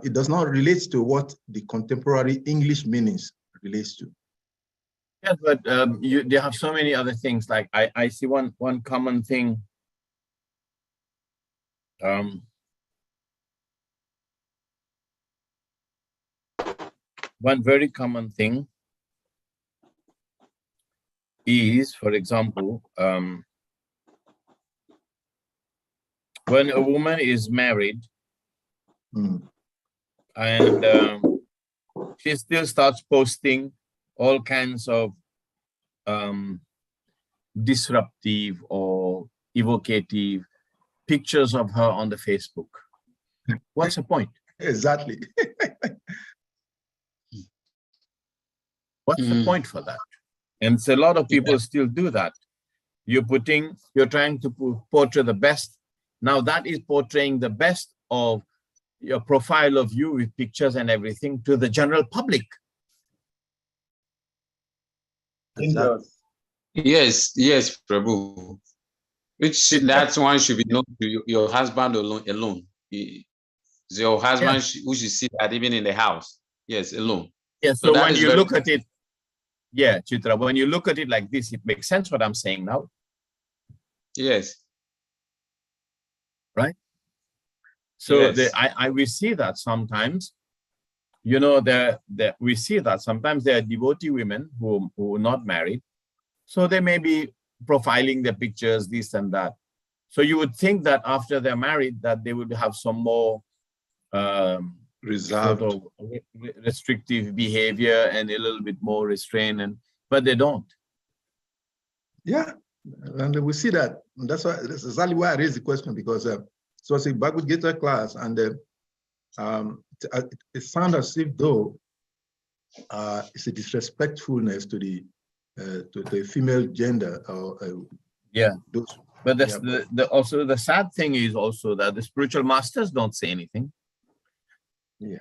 It does not relate to what the contemporary English meanings relates to. Yes, but they have so many other things. Like I see one common thing. One very common thing is, for example, when a woman is married and she still starts posting all kinds of disruptive or evocative pictures of her on the Facebook. What's the point? Exactly. What's the point for that? And so a lot of people still do that. You're trying to portray the best. Now that is portraying the best of your profile of you with pictures and everything to the general public. Exactly. Yes, Prabhu. That one should be known to your husband alone. Your husband who should see that even in the house. Yes, alone. Yeah, so when you look at it, Chitra, when you look at it like this, it makes sense what I'm saying now. Yes. Right? So yes. we see that sometimes, we see that sometimes there are devotee women who are not married. So they may be profiling their pictures, this and that. So you would think that after they're married, that they would have some more reserved, sort of restrictive behavior and a little bit more restrained, but they don't. Yeah, and we see that. That's exactly why I raised the question, because so it's a Bhagavad Gita class, and it sounds as if though it's a disrespectfulness to the female gender. But that's also the sad thing is also that the spiritual masters don't say anything. Yeah.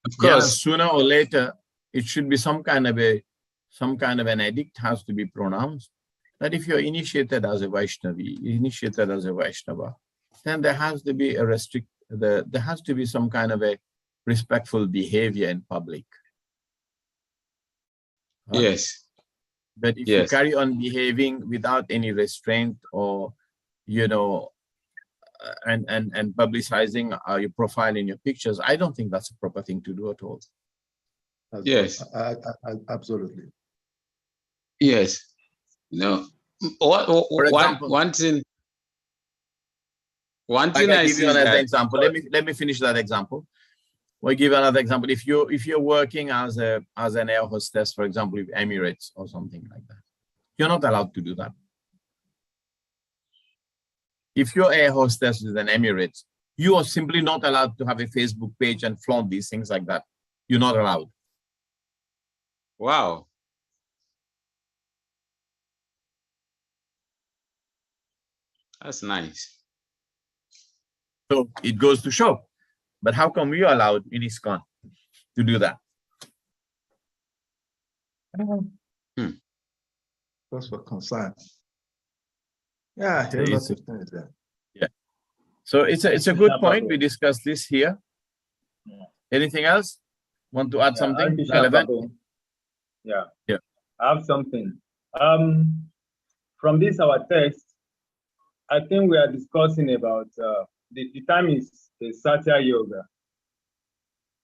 Of course. Sooner or later, it should be some kind of an edict has to be pronounced that if you're initiated as a Vaishnava, then there has to be there has to be some kind of a respectful behavior in public. Yes. But if you carry on behaving without any restraint or, and publicizing your profile in your pictures, I don't think that's a proper thing to do at all. Yes. Absolutely. Yes. One thing I give you another example. Let me finish that example. We'll give another example. If you're working as an air hostess, for example, with Emirates or something like that, you're not allowed to do that. If you're air hostess with an Emirates, you are simply not allowed to have a Facebook page and flaunt these things like that. You're not allowed. Wow. That's nice. So it goes to show. But how come we are allowed in ISKCON to do that? Cause for concern. Yeah, here's lots of things there. Yeah. So it's a good point. We discussed this here. Yeah. Anything else? Want to add something Krishna, relevant? Prabhu. Yeah. Yeah. I have something. From this our text, I think we are discussing about the time is the Satya Yoga.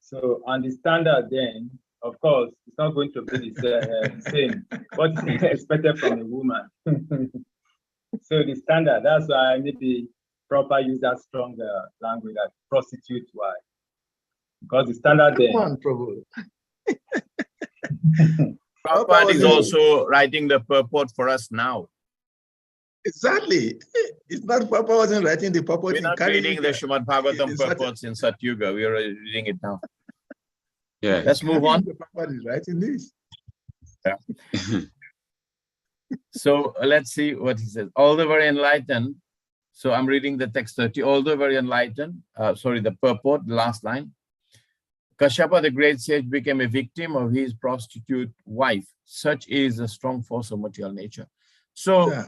So, and the standard then, of course, it's not going to be the same. What is expected from a woman? So the standard, that's why I maybe proper use that strong language, like prostitute wife. Because the standard then. Come on, Prabhu. Prabhupada is also writing the purport for us now. Exactly. It's not Papa wasn't writing the purport. We're not reading the Srimad Bhagavatam purports in Satyuga. We are reading it now. Yeah. Let's move on. Papa is writing this. Yeah. So let's see what he says. Although very enlightened. So I'm reading the text 30. Although very enlightened, the purport, the last line. Kashyapa, the great sage, became a victim of his prostitute wife. Such is the strong force of material nature. So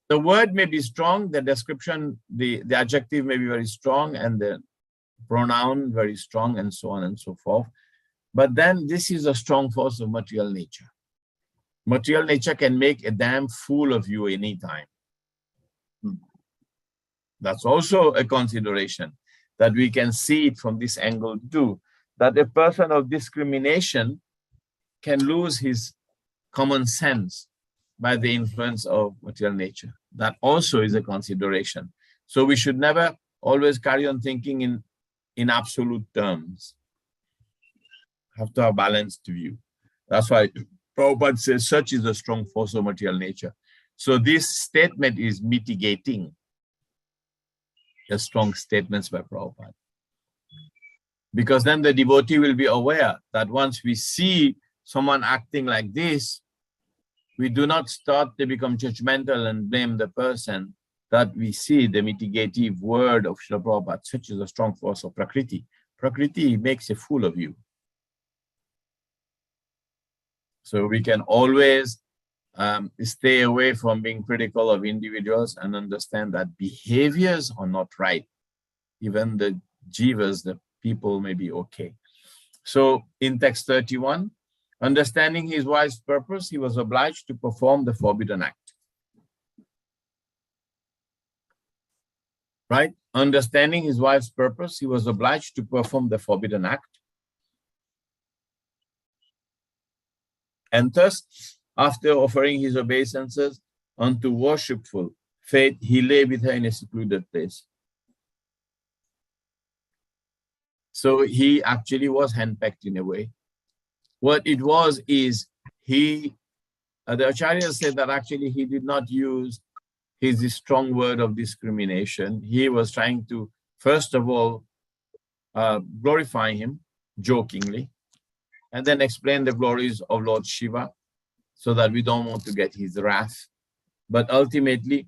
the word may be strong, the description, the adjective may be very strong, and the pronoun very strong, and so on and so forth. But then this is a strong force of material nature. Material nature can make a damn fool of you anytime. That's also a consideration that we can see it from this angle too, that a person of discrimination can lose his common sense by the influence of material nature. That also is a consideration. So we should never always carry on thinking in absolute terms. Have to have a balanced view. That's why Prabhupada says such is a strong force of material nature. So this statement is mitigating the strong statements by Prabhupada. Because then the devotee will be aware that once we see someone acting like this, we do not start to become judgmental and blame the person, that we see the mitigative word of Srila Prabhupada, such is a strong force of Prakriti. Prakriti makes a fool of you. So we can always stay away from being critical of individuals and understand that behaviors are not right. Even the jivas, the people may be okay. So in text 31, understanding his wife's purpose, he was obliged to perform the forbidden act. Right? Understanding his wife's purpose, he was obliged to perform the forbidden act. And thus, after offering his obeisances unto worshipful faith, he lay with her in a secluded place. So he actually was handpicked in a way. What it was is the Acharya said that actually he did not use his strong word of discrimination. He was trying to, first of all, glorify him jokingly, and then explain the glories of Lord Shiva, so that we don't want to get his wrath. But ultimately,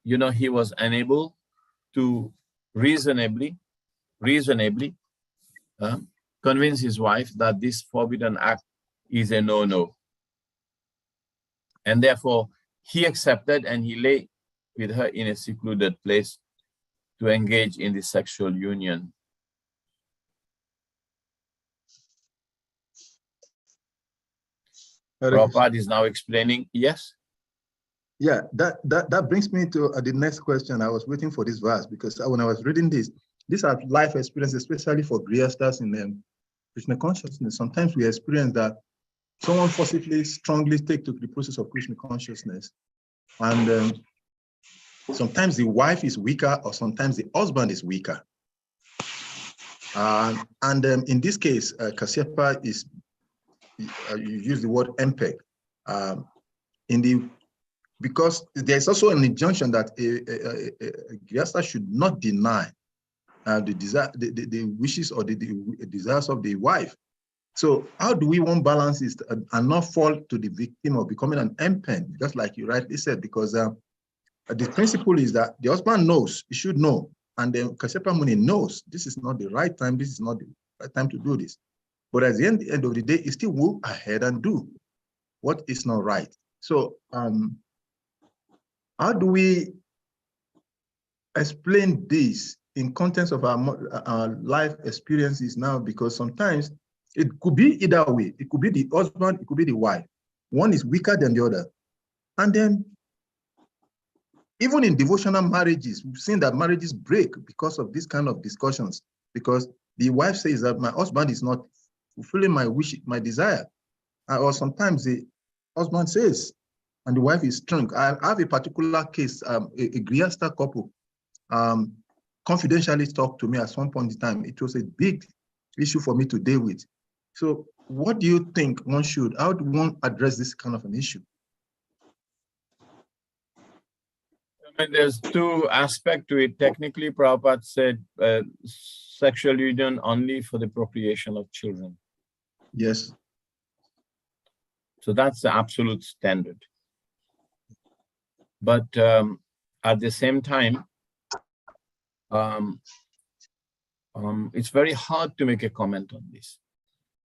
he was unable to reasonably convince his wife that this forbidden act is a no-no. And therefore, he accepted and he lay with her in a secluded place to engage in the sexual union. Prabhupada is now explaining, yes? Yeah, that brings me to the next question. I was waiting for this verse because when I was reading this, these are life experiences, especially for Grihasthas in Krishna consciousness. Sometimes we experience that someone forcibly, strongly take to the process of Krishna consciousness. And sometimes the wife is weaker, or sometimes the husband is weaker. In this case, Kashyapa is, you use the word empeg. Because there's also an injunction that a Grihastha should not deny the wishes or the desires of the wife. So how do we want balance is and not fall to the victim of becoming an empen, just like you rightly said, because the principle is that the husband knows, he should know, and then Kasepa Muni knows this is not the right time, this is not the right time to do this. But at the end of the day, he still move ahead and do what is not right. So how do we explain this in context of our life experiences now? Because sometimes it could be either way. It could be the husband, it could be the wife. One is weaker than the other. And then even in devotional marriages, we've seen that marriages break because of this kind of discussions, because the wife says that my husband is not fulfilling my wish, my desire. Or sometimes the husband says, and the wife is strong. I have a particular case, a Griasta couple confidentially talked to me at some point in time. It was a big issue for me to deal with. So what do you think one should, how do one address this kind of an issue? I mean, there's two aspects to it. Technically, Prabhupada said sexual union only for the procreation of children. Yes. So that's the absolute standard. But at the same time, it's very hard to make a comment on this.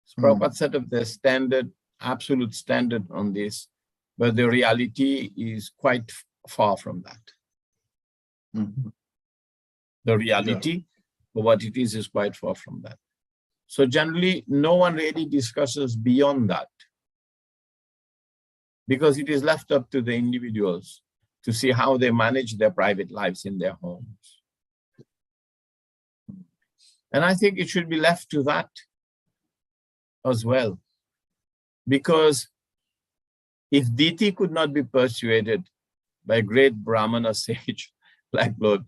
So Prabhupada set up the standard, absolute standard on this, but the reality is quite far from that. The reality of what it is quite far from that. So generally, no one really discusses beyond that, because it is left up to the individuals to see how they manage their private lives in their homes. And I think it should be left to that as well. Because if Diti could not be persuaded by a great Brahmana sage like Lord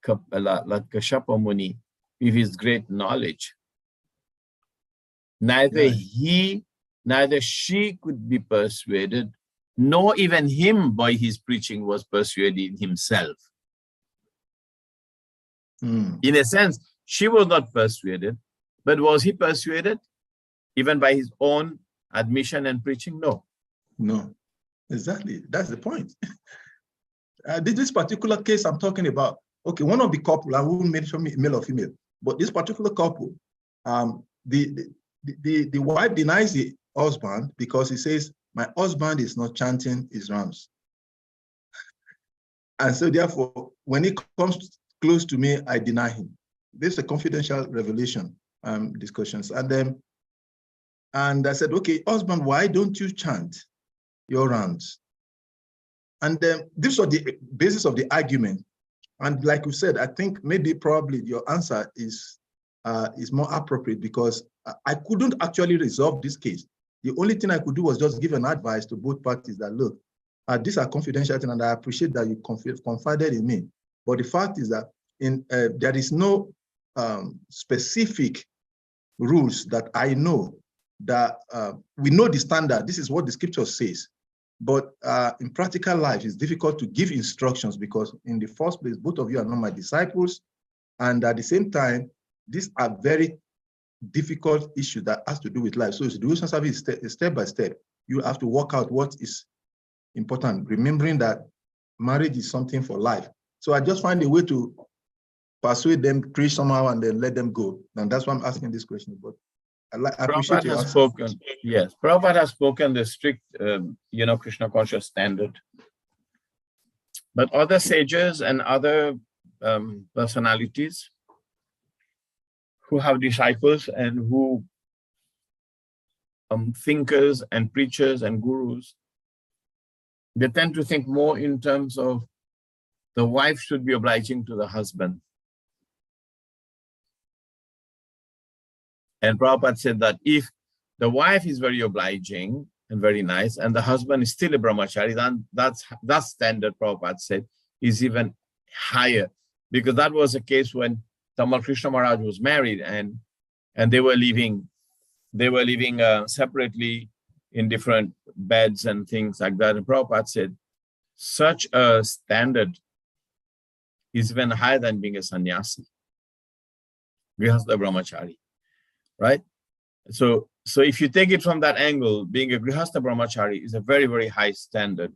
Kashyapa Muni with his great knowledge, neither he, neither she could be persuaded, nor even him by his preaching was persuaded himself. In a sense, she was not persuaded, but was he persuaded even by his own admission and preaching? No. No, exactly. That's the point. This particular case I'm talking about, okay, one of the couple, I won't mention male or female, but this particular couple, the wife denies the husband because he says, my husband is not chanting his rounds. And so therefore, when he comes close to me, I deny him. This is a confidential revelation discussions. And I said, okay, husband, why don't you chant your rounds? And this was the basis of the argument. And like we said, I think maybe probably your answer is more appropriate, because I couldn't actually resolve this case. The only thing I could do was just give an advice to both parties that, look, these are confidential things, and I appreciate that you confided in me. But the fact is that there is no specific rules that I know that we know the standard. This is what the scripture says. But in practical life, it's difficult to give instructions, because in the first place, both of you are not my disciples. And at the same time, these are very difficult issues that has to do with life. So it's devotional service step by step. You have to work out what is important, remembering that marriage is something for life. So I just find a way to persuade them, preach somehow, and then let them go. And that's why I'm asking this question. But I appreciate your answer. Spoken. Yes, Prabhupada has spoken the strict, Krishna conscious standard. But other sages and other personalities who have disciples and who thinkers and preachers and gurus, they tend to think more in terms of the wife should be obliging to the husband. And Prabhupada said that if the wife is very obliging and very nice, and the husband is still a brahmachari, then that standard, Prabhupada said, is even higher. Because that was the case when Tamal Krishna Maharaj was married, and they were living separately in different beds and things like that. And Prabhupada said, such a standard is even higher than being a sannyasi, Grihastha brahmachari, right? So So if you take it from that angle, being a Grihastha Brahmachari is a very, very high standard.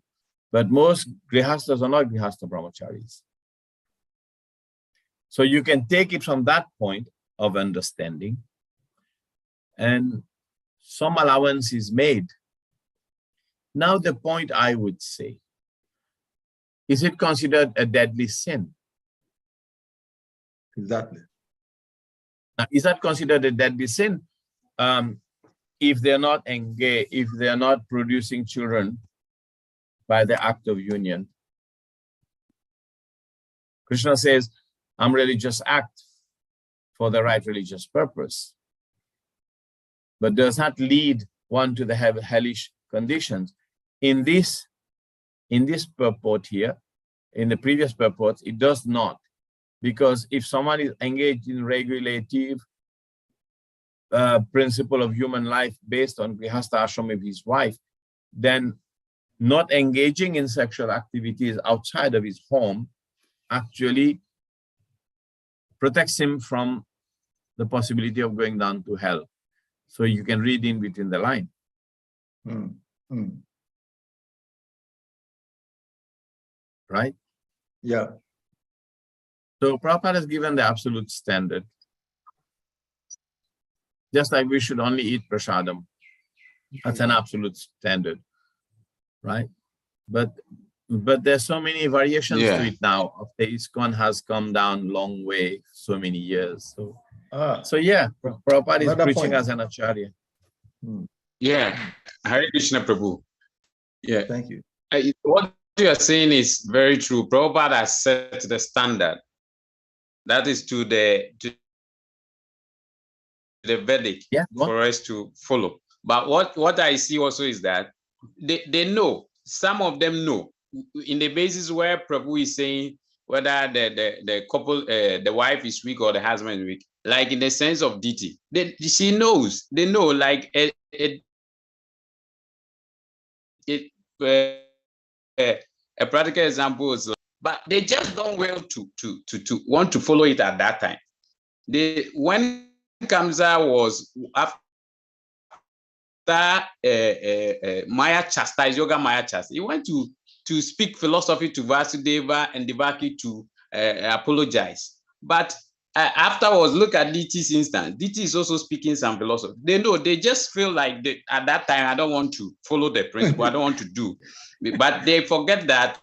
But most Grihasthas are not Grihastha Brahmacharis. So you can take it from that point of understanding, and some allowance is made. Now the point I would say, is it considered a deadly sin? Exactly. Now, is that considered a deadly sin? If they're not engaged, if they're not producing children by the act of union. Krishna says, I'm religious act for the right religious purpose, but does not lead one to the hellish conditions. In this purport here, in the previous purports, it does not, because if someone is engaged in regulative principle of human life based on Grihastha ashram of his wife, then not engaging in sexual activities outside of his home actually protects him from the possibility of going down to hell. So you can read in between the line. Right? Yeah. So Prabhupada has given the absolute standard. Just like we should only eat prasadam. That's an absolute standard. Right? But there's so many variations to it now. After ISKCON has come down long way, so many years. So yeah, Prabhupada is preaching as an acharya. Yeah. Hare Krishna Prabhu. Yeah. Thank you. What you are saying is very true. Prabhupada has set the standard. That is to the verdict for us to follow. But what I see also is that they know, some of them know, in the basis where Prabhu is saying whether the couple, the wife is weak or the husband is weak, like in the sense of deity, she knows, they know, like a practical example is, but they just don't want to follow it at that time. When Kamsa was after Maya chastised, Yoga Maya chastised, he went to speak philosophy to Vasudeva and Devaki to apologize. But afterwards, look at DT's instance. DT is also speaking some philosophy. They know, they just feel like at that time, I don't want to follow the principle, I don't want to do. But they forget that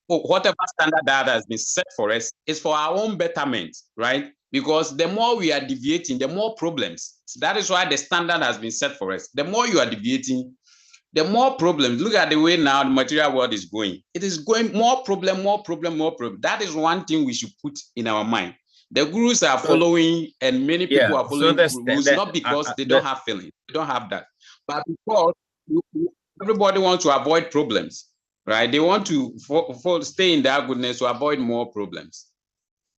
whatever standard that has been set for us is for our own betterment, right? Because the more we are deviating, the more problems. So that is why the standard has been set for us. The more you are deviating, the more problems. Look at the way now the material world is going. It is going more problem, more problem, more problem. That is one thing we should put in our mind. The gurus are following, and many people are following rules, not because they don't have feelings. They don't have that. But because everybody wants to avoid problems, right? They want to stay in their goodness to avoid more problems.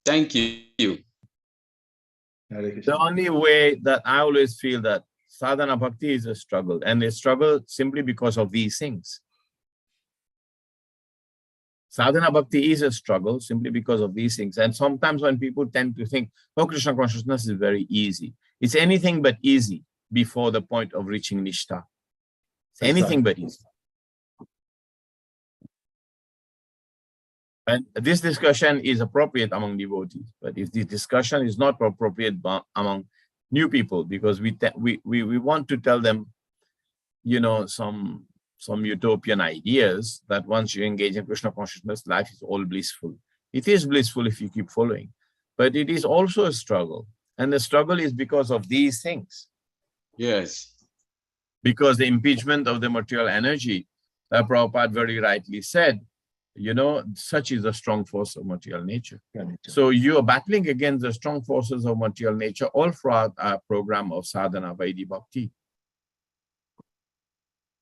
Thank you. The only way that I always feel that sadhana bhakti is a struggle, and a struggle simply because of these things. Sadhana bhakti is a struggle simply because of these things. And sometimes when people tend to think, oh, Krishna consciousness is very easy. It's anything but easy before the point of reaching nishtha. It's anything but easy. And this discussion is appropriate among devotees, but if this discussion is not appropriate among new people, because we want to tell them, you know, some utopian ideas that once you engage in Krishna consciousness, life is all blissful. It is blissful if you keep following, but it is also a struggle, and the struggle is because of these things. Yes. Because the impeachment of the material energy, Prabhupada very rightly said, you know, such is the strong force of material nature. So you are battling against the strong forces of material nature all throughout our program of sadhana Vaidhi Bhakti.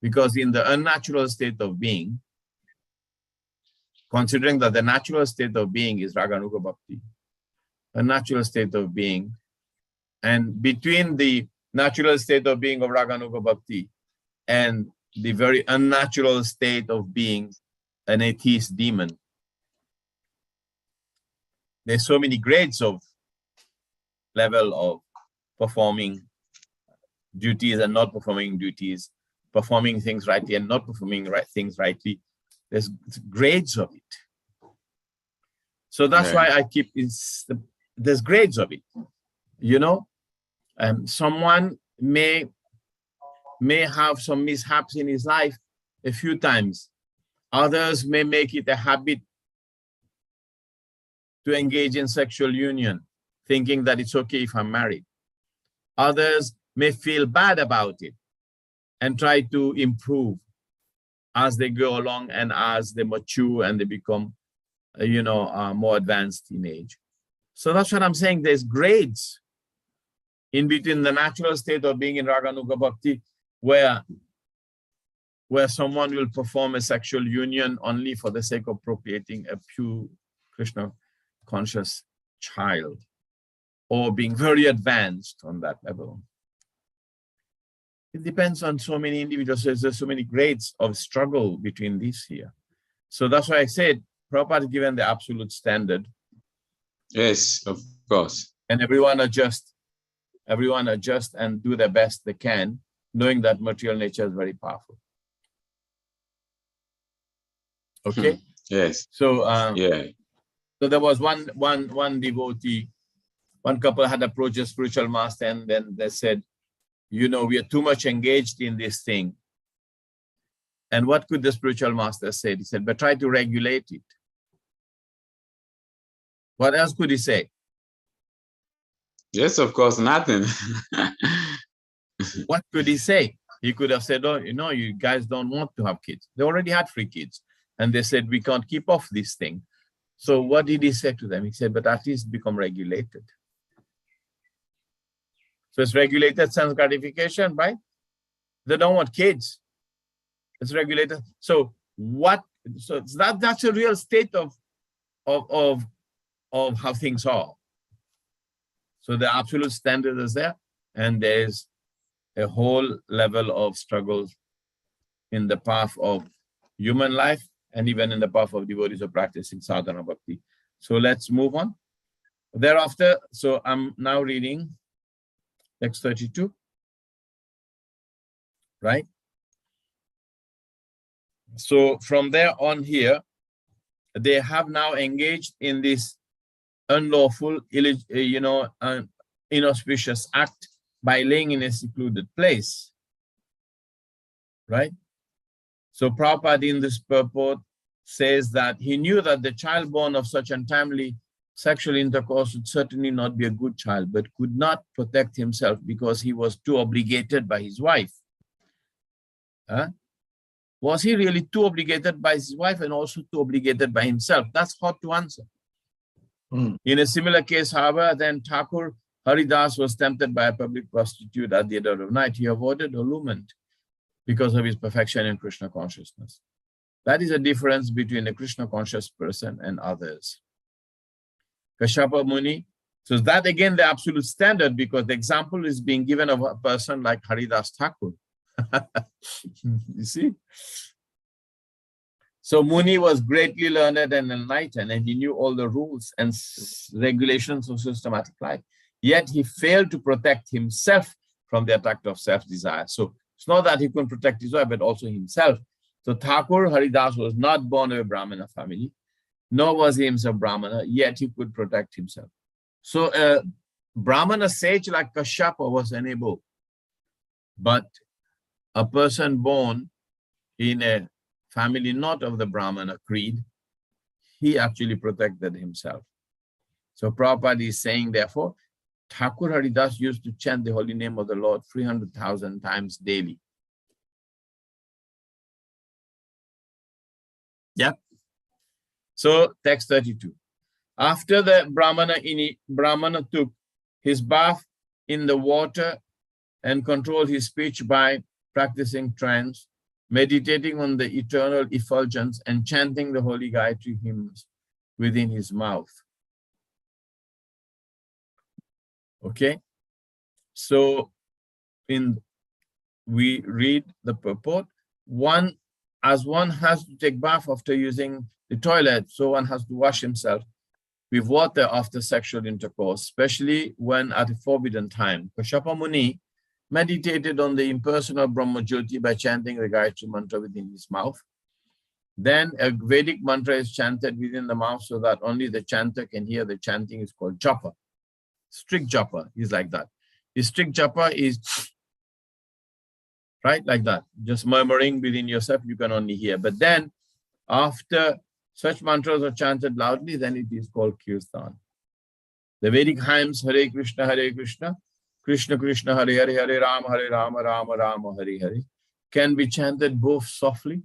Because in the unnatural state of being, considering that the natural state of being is Raganuga Bhakti, a natural state of being, and between the natural state of being of Raganuga Bhakti and the very unnatural state of being an atheist demon, there's so many grades of level of performing duties and not performing duties, performing things rightly and not performing things rightly. There's grades of it. So that's why I keep there's grades of it. You know, someone may have some mishaps in his life a few times. Others may make it a habit to engage in sexual union, thinking that it's okay if I'm married. Others may feel bad about it and try to improve as they go along and as they mature and they become, more advanced in age. So that's what I'm saying. There's grades in between the natural state of being in Raganuga Bhakti, where someone will perform a sexual union only for the sake of procreating a pure Krishna conscious child, or being very advanced on that level. It depends on so many individuals. There's so many grades of struggle between these here. So that's why I said Prabhupada is given the absolute standard. Yes, of course. And everyone adjust and do the best they can, knowing that material nature is very powerful. Okay? Yes. So yeah. So there was one devotee, one couple had approached a spiritual master, and then they said, we are too much engaged in this thing. And what could the spiritual master say? He said, but try to regulate it. What else could he say? Yes, of course, nothing. What could he say? He could have said, oh, you guys don't want to have kids. They already had 3 kids. And they said, we can't keep off this thing. So what did he say to them? He said, but at least become regulated. So it's regulated sense gratification, right? They don't want kids. It's regulated. So that's a real state of how things are. So the absolute standard is there, and there's a whole level of struggles in the path of human life, and even in the path of devotees of practicing sadhana bhakti. So let's move on. Thereafter, so I'm now reading text 32, right? So from there on here, they have now engaged in this unlawful, inauspicious act by laying in a secluded place, right? So Prabhupada in this purport says that he knew that the child born of such untimely sexual intercourse would certainly not be a good child, but could not protect himself because he was too obligated by his wife. Was he really too obligated by his wife and also too obligated by himself? That's hard to answer. In a similar case, however, then Thakur Haridas was tempted by a public prostitute at the dead of night. He avoided allurement because of his perfection in Krishna consciousness. That is a difference between a Krishna conscious person and others. Kashyapa Muni, so that again the absolute standard, because the example is being given of a person like Haridas Thakur. You see? So Muni was greatly learned and enlightened, and he knew all the rules and regulations of systematic life. Yet he failed to protect himself from the attack of self-desire. So it's not that he couldn't protect his wife, but also himself. So Thakur Haridas was not born of a Brahmana family, nor was he himself Brahmana, yet he could protect himself. So a Brahmana sage like Kashyapa was unable, but a person born in a family not of the Brahmana creed, he actually protected himself. So Prabhupada is saying, therefore, Thakur Haridas used to chant the holy name of the Lord 300,000 times daily. Yeah. So text 32. After the Brahmana took his bath in the water and controlled his speech by practicing trance, meditating on the eternal effulgence and chanting the holy Gayatri hymns within his mouth. Okay, so we read the purport. As one has to take bath after using the toilet, so one has to wash himself with water after sexual intercourse, especially when at a forbidden time. Kashyapa Muni meditated on the impersonal Brahmajyoti by chanting the Gayatri mantra within his mouth. Then a Vedic mantra is chanted within the mouth so that only the chanter can hear the chanting. Is called japa. Strict japa is like that. The strict japa is right like that, just murmuring within yourself, you can only hear. But then after such mantras are chanted loudly, then it is called kirtan. The Vedic hymns Hare Krishna, Krishna Krishna, Hare Hare, Hare Rama, Rama Rama, Hare Hare can be chanted both softly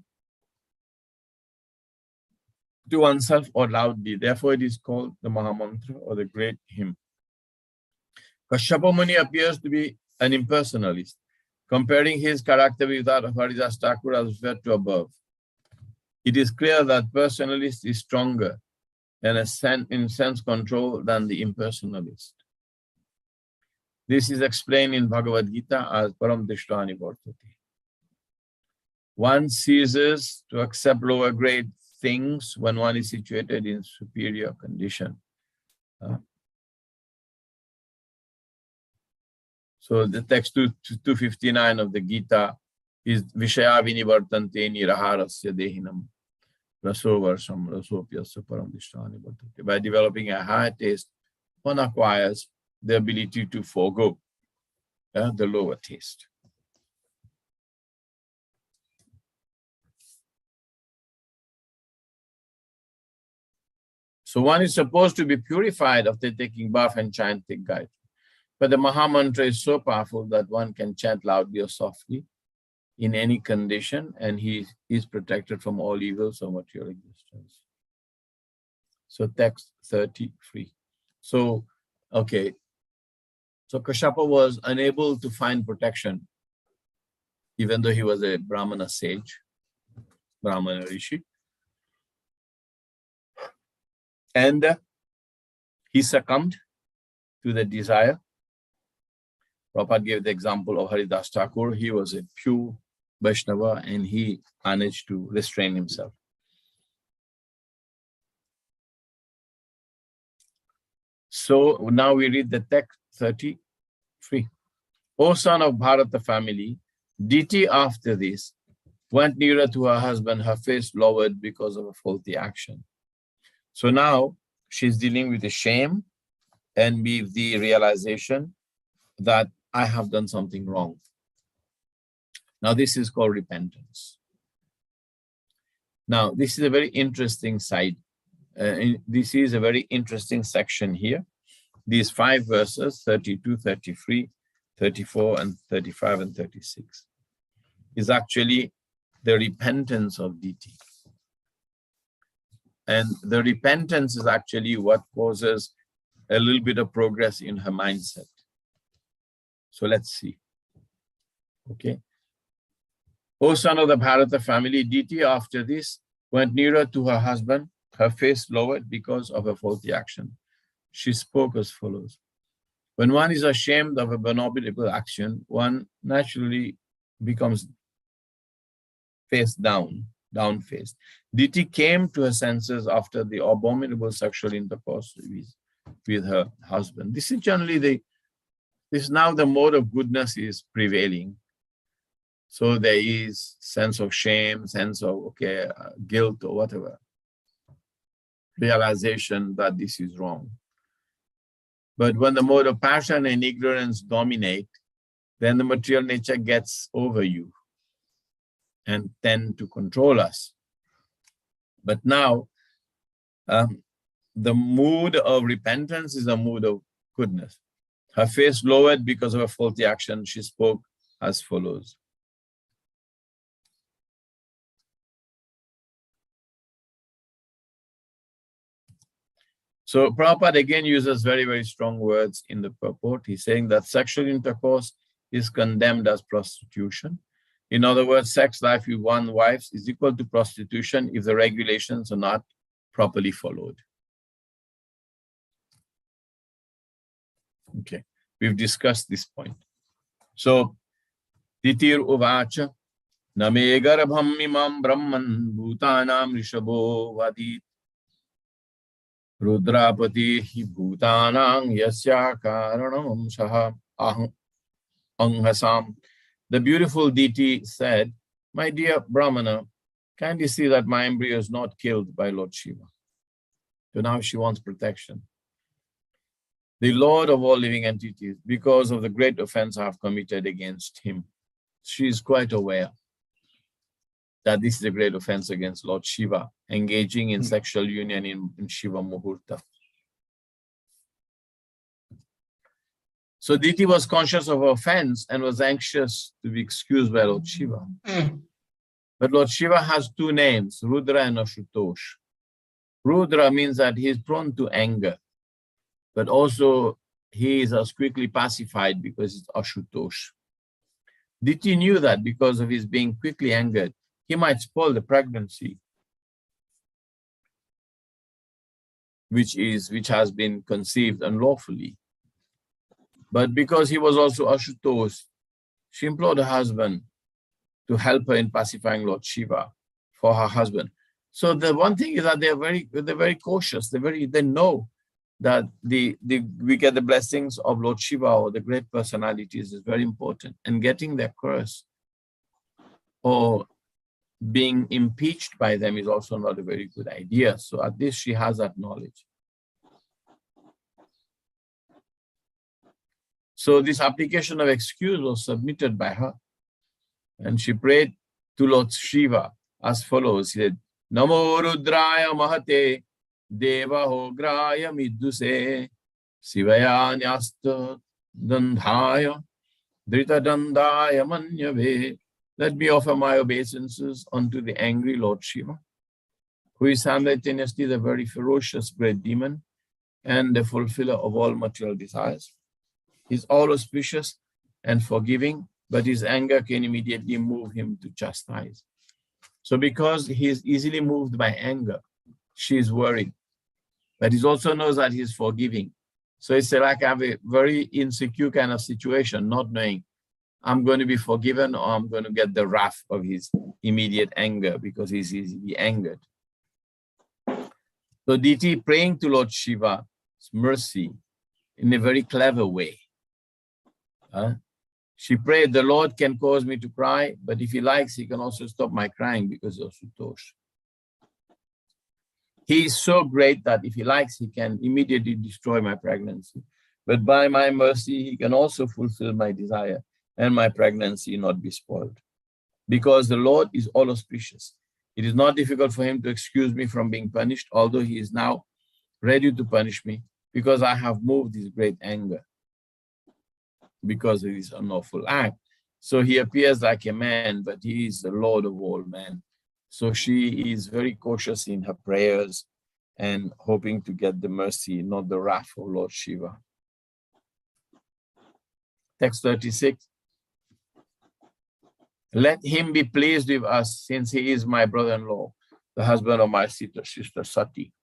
to oneself or loudly. Therefore, it is called the Mahamantra or the great hymn. Kashyapa Muni appears to be an impersonalist, comparing his character with that of Haridas Thakur as referred to above. It is clear that personalist is stronger and in sense control than the impersonalist. This is explained in Bhagavad Gita as Param Tishtani Vartati. One ceases to accept lower grade things when one is situated in superior condition. So the text 259 of the Gita is Vishaya Vinivartante Niraharasya Dehinam Raso Varsham Rasopyasya Param Tishtani Vartati. By developing a higher taste, one acquires the ability to forego the lower taste. So one is supposed to be purified after taking bath and chanting Gayatri. But the Mahamantra is so powerful that one can chant loudly or softly in any condition, and he is protected from all evils of material existence. So text 33. So, okay. So Kashyapa was unable to find protection, even though he was a Brahmana sage, Brahmana Rishi. And he succumbed to the desire. Prabhupada gave the example of Haridas Thakur. He was a pure Vaishnava and he managed to restrain himself. So now we read the text 33. O son of Bharata family, Diti after this went nearer to her husband, her face lowered because of a faulty action. So now she's dealing with the shame and with the realization that I have done something wrong. Now this is called repentance. Now this is a very interesting side. This is a very interesting section here. These 5 verses, 32, 33, 34, and 35, and 36, is actually the repentance of Diti. And the repentance is actually what causes a little bit of progress in her mindset. So let's see. Okay. O son of the Bharata family, Diti after this went nearer to her husband, her face lowered because of a faulty action. She spoke as follows. When one is ashamed of a abominable action, one naturally becomes face down, down-faced. Diti came to her senses after the abominable sexual intercourse with her husband. This is generally this now the mode of goodness is prevailing. So there is sense of shame, sense of, guilt or whatever. Realization that this is wrong. But when the mode of passion and ignorance dominate, then the material nature gets over you and tend to control us. But now, the mood of repentance is a mood of goodness. Her face lowered because of a faulty action. She spoke as follows. So Prabhupada again uses very, very strong words in the purport. He's saying that sexual intercourse is condemned as prostitution. In other words, sex life with one wife is equal to prostitution if the regulations are not properly followed. Okay, we've discussed this point. So, Titir Uvacha, Name Garbham Imam Brahman Bhutanam Rishabho Vadit Rudrapati Bhutanang Yasya Karanam Saha Aham. Anghasam. The beautiful deity said, "My dear Brahmana, kindly see that my embryo is not killed by Lord Shiva." So now she wants protection. The Lord of all living entities, because of the great offense I have committed against him. She is quite aware that this is a great offense against Lord Shiva, engaging in sexual union in Shiva Muhurta. So Diti was conscious of her offense and was anxious to be excused by Lord Shiva. But Lord Shiva has two names, Rudra and Ashutosh. Rudra means that he is prone to anger, but also he is as quickly pacified because it's Ashutosh. Diti knew that because of his being quickly angered, he might spoil the pregnancy, which has been conceived unlawfully. But because he was also Ashutosh, she implored her husband to help her in pacifying Lord Shiva for her husband. So the one thing is that they're very cautious. They know that we get the blessings of Lord Shiva or the great personalities is very important. And getting their curse or being impeached by them is also not a very good idea. So at least she has that knowledge. So this application of excuse was submitted by her. And she prayed to Lord Shiva as follows. She said, Namo Rudraya Mahate Devahograya Midduse Sivaya Nyasta Dandhaya Drita Dandaya Manyave. Let me offer my obeisances unto the angry Lord Shiva, who is simultaneously the very ferocious great demon and the fulfiller of all material desires. He is all auspicious and forgiving, but his anger can immediately move him to chastise. So because he is easily moved by anger, she is worried. But he also knows that he is forgiving. So it's like I have a very insecure kind of situation, not knowing I'm going to be forgiven or I'm going to get the wrath of his immediate anger because he's easily angered. So Diti praying to Lord Shiva's mercy in a very clever way. She prayed, the Lord can cause me to cry, but if he likes, he can also stop my crying because of Sutosh. He is so great that if he likes, he can immediately destroy my pregnancy. But by my mercy, he can also fulfill my desire and my pregnancy not be spoiled. Because the Lord is all auspicious. It is not difficult for him to excuse me from being punished, although he is now ready to punish me because I have moved his great anger because of his unlawful act. So he appears like a man, but he is the Lord of all men. So she is very cautious in her prayers and hoping to get the mercy, not the wrath of Lord Shiva. Text 36. Let him be pleased with us, since he is my brother-in-law, the husband of my sister Sati.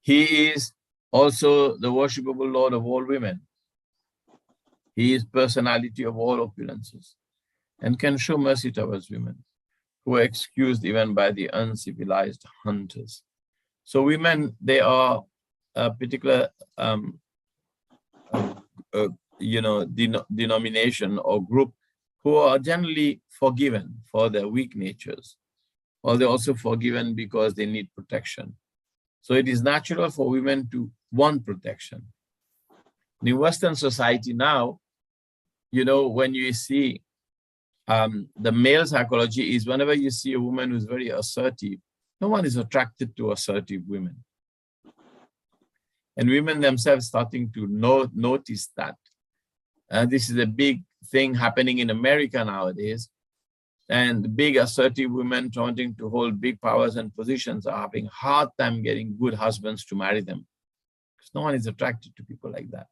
He is also the worshipable Lord of all women. He is personality of all opulences and can show mercy towards women who are excused even by the uncivilized hunters. So women, they are a particular denomination or group who are generally forgiven for their weak natures, or they're also forgiven because they need protection. So it is natural for women to want protection. In Western society now, when you see the male psychology is whenever you see a woman who's very assertive, no one is attracted to assertive women. And women themselves starting to notice that. This is a big thing happening in America nowadays. And big assertive women wanting to hold big powers and positions are having a hard time getting good husbands to marry them. Because no one is attracted to people like that.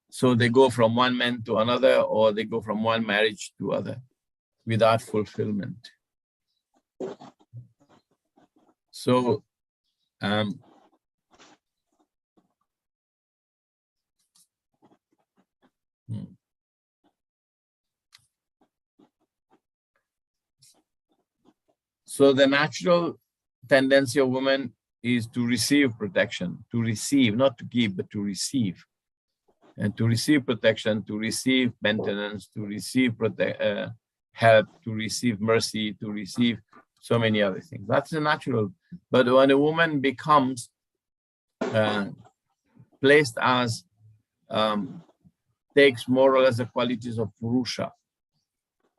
So they go from one man to another, or they go from one marriage to other without fulfillment. So so the natural tendency of women is to receive protection, to receive, not to give, but to receive. And to receive protection, to receive maintenance, to receive help, to receive mercy, to receive so many other things. That's the natural. But when a woman becomes placed as, takes more or less the qualities of Purusha,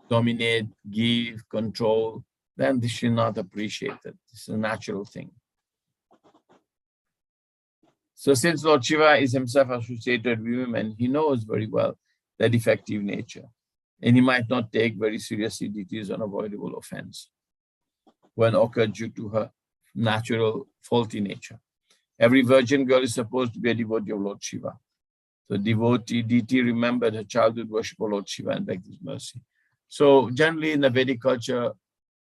dominate, give, control, then this should not appreciate it. It's a natural thing. So since Lord Shiva is himself associated with women, he knows very well their defective nature. And he might not take very seriously deity's unavoidable offense when occurred due to her natural faulty nature. Every virgin girl is supposed to be a devotee of Lord Shiva. So deity remembered her childhood worship of Lord Shiva and begged his mercy. So generally in the Vedic culture,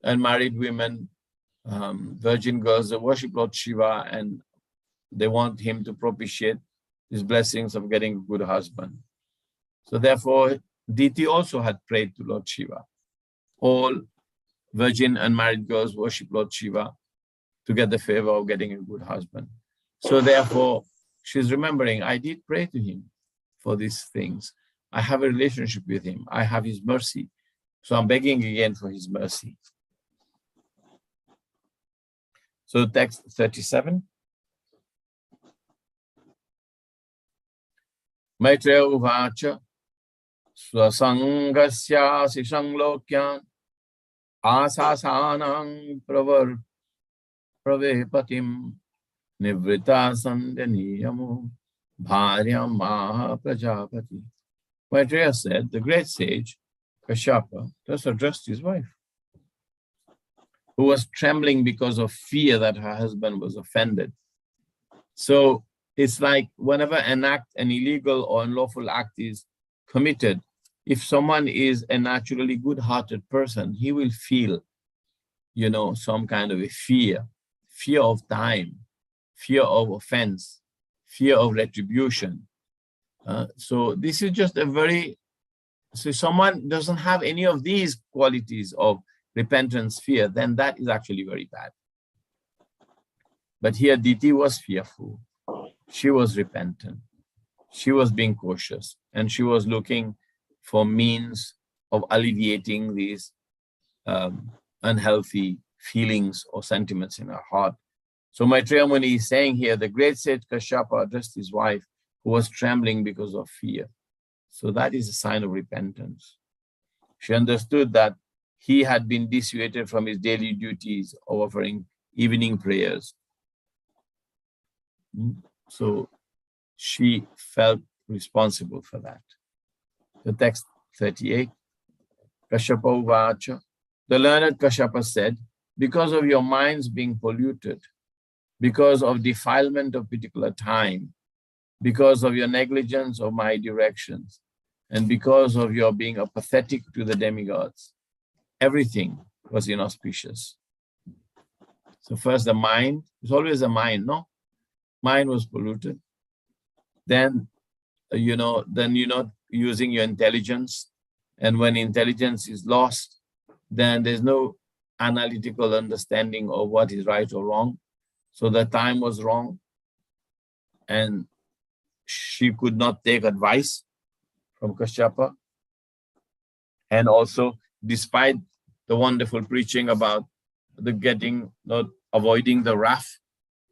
unmarried women, virgin girls, they worship Lord Shiva and they want him to propitiate his blessings of getting a good husband. So therefore, deity also had prayed to Lord Shiva. All virgin unmarried girls worship Lord Shiva to get the favor of getting a good husband. So therefore, she's remembering, I did pray to him for these things. I have a relationship with him. I have his mercy. So I'm begging again for his mercy. So text 37. Maitreya uvacha swasangasya sishanglokyan asasanang pravepatim nivrita sandhaniyamu bharyam maha prajapati. Maitreya said, the great sage Kashyapa just addressed his wife, who was trembling because of fear that her husband was offended. So it's like whenever an illegal or unlawful act is committed, if someone is a naturally good-hearted person, he will feel, some kind of a fear of time, fear of offense, fear of retribution. So this is just so if someone doesn't have any of these qualities of repentance, fear, then that is actually very bad. But here Diti was fearful. She was repentant. She was being cautious, and she was looking for means of alleviating these unhealthy feelings or sentiments in her heart. So Maitreya Muni is saying here, the great sage Kashyapa addressed his wife, who was trembling because of fear. So that is a sign of repentance. She understood that he had been dissuaded from his daily duties of offering evening prayers. So she felt responsible for that. The text 38, Kashyapa uvacha, the learned Kashyapa said, because of your minds being polluted, because of defilement of particular time, because of your negligence of my directions, and because of your being apathetic to the demigods, everything was inauspicious. So first the mind, it's always the mind, no? Mind was polluted. Then, you're not using your intelligence. And when intelligence is lost, then there's no analytical understanding of what is right or wrong. So the time was wrong. And she could not take advice from Kashyapa. And also, despite the wonderful preaching about not avoiding the wrath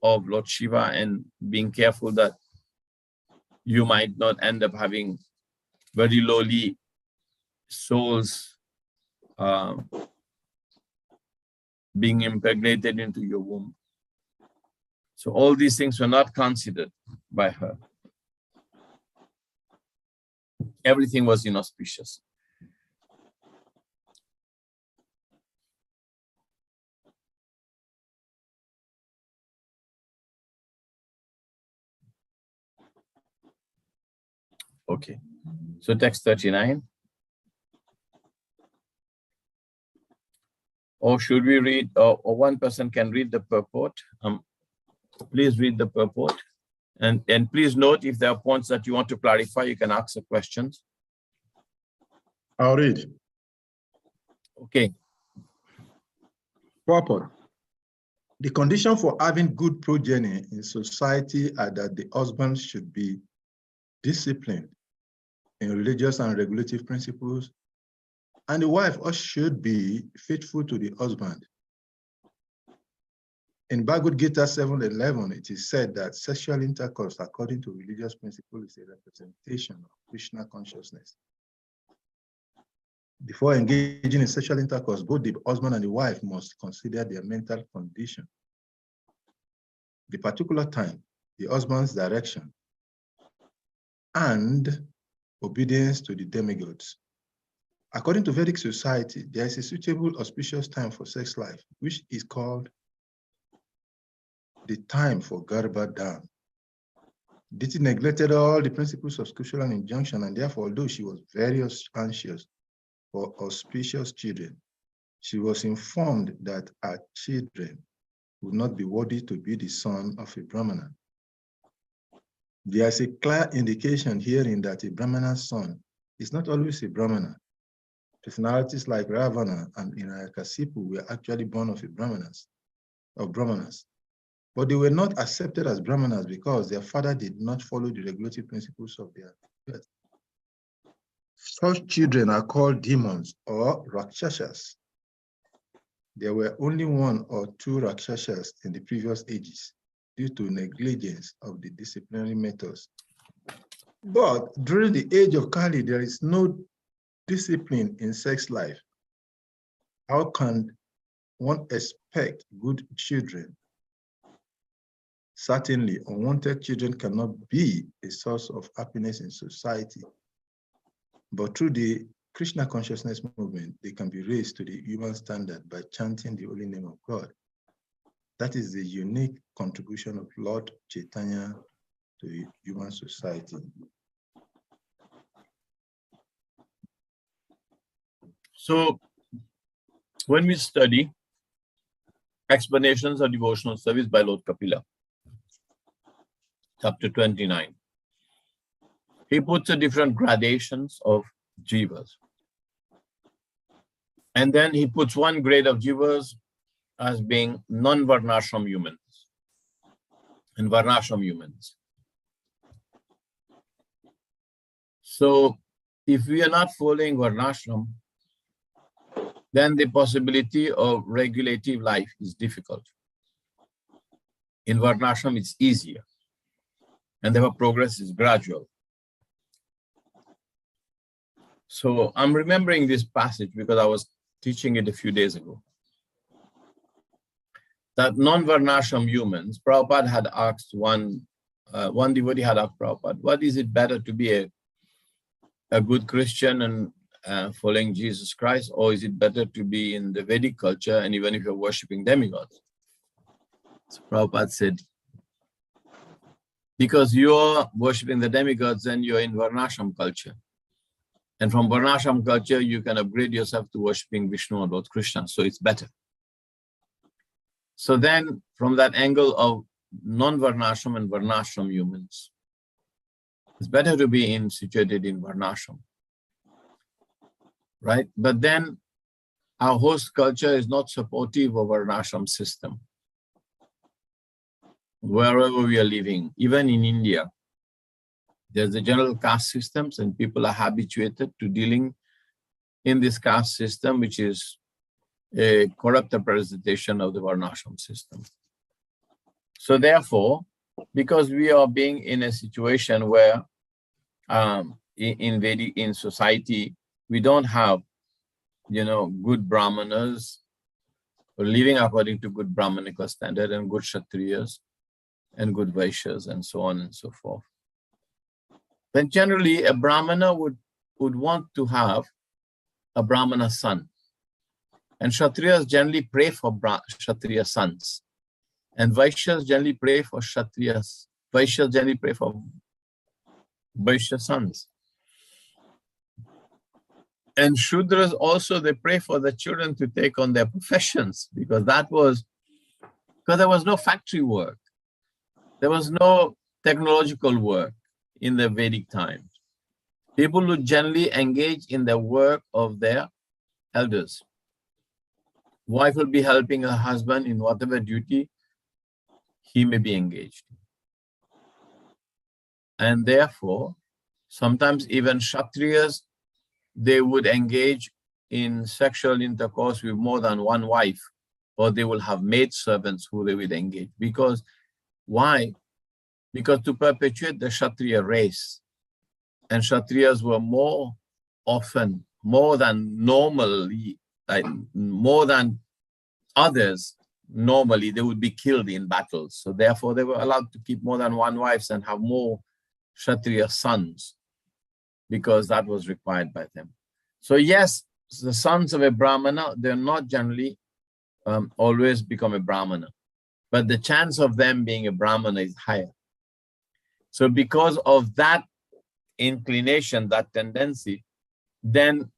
of Lord Shiva and being careful that you might not end up having very lowly souls being impregnated into your womb. So all these things were not considered by her. Everything was inauspicious. Okay, so text 39. Or should we read, or one person can read the purport? Please read the purport. And please note, if there are points that you want to clarify, you can ask the questions. I'll read. Okay. Purport. The condition for having good progeny in society are that the husband should be disciplined in religious and regulative principles, and the wife also should be faithful to the husband. In Bhagavad Gita 7:11, it is said that sexual intercourse, according to religious principle, is a representation of Krishna consciousness. Before engaging in sexual intercourse, both the husband and the wife must consider their mental condition, the particular time, the husband's direction, and obedience to the demigods. According to Vedic society, there is a suitable auspicious time for sex life, which is called the time for Garbhadhan. Diti neglected all the principles of scriptural injunction, and therefore, although she was very anxious for auspicious children, she was informed that her children would not be worthy to be the son of a Brahmana. There is a clear indication herein that a Brahmana's son is not always a Brahmana. Personalities like Ravana and Hiranyakasipu were actually born of Brahmanas, but they were not accepted as Brahmanas because their father did not follow the regulative principles of their birth. Such children are called demons or Rakshasas. There were only 1 or 2 Rakshasas in the previous ages due to negligence of the disciplinary methods. But during the age of Kali, there is no discipline in sex life. How can one expect good children? Certainly, unwanted children cannot be a source of happiness in society. But through the Krishna consciousness movement, they can be raised to the human standard by chanting the holy name of God. That is the unique contribution of Lord Chaitanya to the human society. So, when we study Explanations of Devotional Service by Lord Kapila, chapter 29, he puts the different gradations of jivas. And then he puts one grade of jivas as being non-varnashram humans and varnashram humans. So if we are not following varnashram, then the possibility of regulative life is difficult. In varnashram, it's easier, and therefore progress is gradual. So I'm remembering this passage because I was teaching it a few days ago. That non-varnashram humans, Prabhupada had asked one devotee had asked Prabhupada, what is it better to be a good Christian and following Jesus Christ, or is it better to be in the Vedic culture and even if you're worshipping demigods? So Prabhupada said, because you're worshipping the demigods, then you're in varnashram culture. And from varnashram culture, you can upgrade yourself to worshipping Vishnu or Lord Krishna, so it's better. So then, from that angle of non-varnashram and varnashram humans, it's better to be situated in varnashram, right? But then, our host culture is not supportive of varnashram system. Wherever we are living, even in India, there's the general caste systems and people are habituated to dealing in this caste system, which is a corrupt representation of the varnashram system. So therefore, because we are being in a situation where in society, we don't have, good brahmanas living according to good brahmanical standard and good kshatriyas and good vaishyas and so on and so forth. Then generally a brahmana would want to have a brahmana son. And kshatriyas generally pray for kshatriya sons. And vaishyas generally pray for kshatriyas. Vaishyas generally pray for vaishya sons. And shudras also, they pray for the children to take on their professions because there was no factory work. There was no technological work in the Vedic times. People would generally engage in the work of their elders. Wife will be helping her husband in whatever duty he may be engaged. And therefore, sometimes even Kshatriyas, they would engage in sexual intercourse with more than one wife, or they will have maidservants who they will engage. Because, why? Because to perpetuate the Kshatriya race, and Kshatriyas were more often, more than normally, like more than others, normally they would be killed in battles. So therefore they were allowed to keep more than one wife and have more Kshatriya sons, because that was required by them. So yes, the sons of a Brahmana, they're not generally always become a Brahmana, but the chance of them being a Brahmana is higher. So because of that inclination, that tendency, then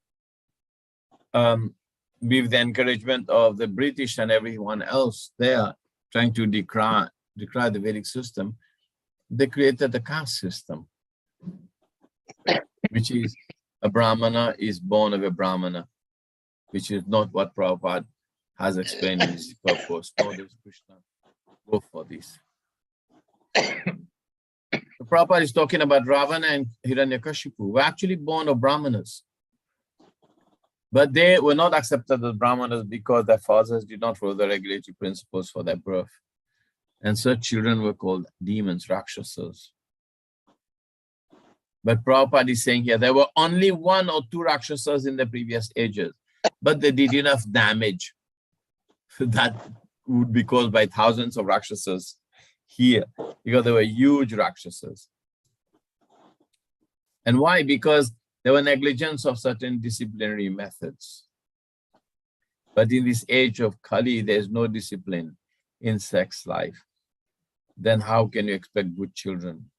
with the encouragement of the British and everyone else there trying to decry the Vedic system, they created the caste system, which is a Brahmana is born of a Brahmana, which is not what Prabhupada has explained in his purpose, nor does Krishna go for this. So Prabhupada is talking about Ravana and Hiranyakashipu, were actually born of Brahmanas. But they were not accepted as Brahmanas because their fathers did not follow the regulatory principles for their birth. And such children were called demons, Rakshasas. But Prabhupada is saying here, there were only 1 or 2 Rakshasas in the previous ages, but they did enough damage that would be caused by thousands of Rakshasas here, because they were huge Rakshasas. And why? Because there were negligence of certain disciplinary methods. But in this age of Kali, there's no discipline in sex life. Then how can you expect good children?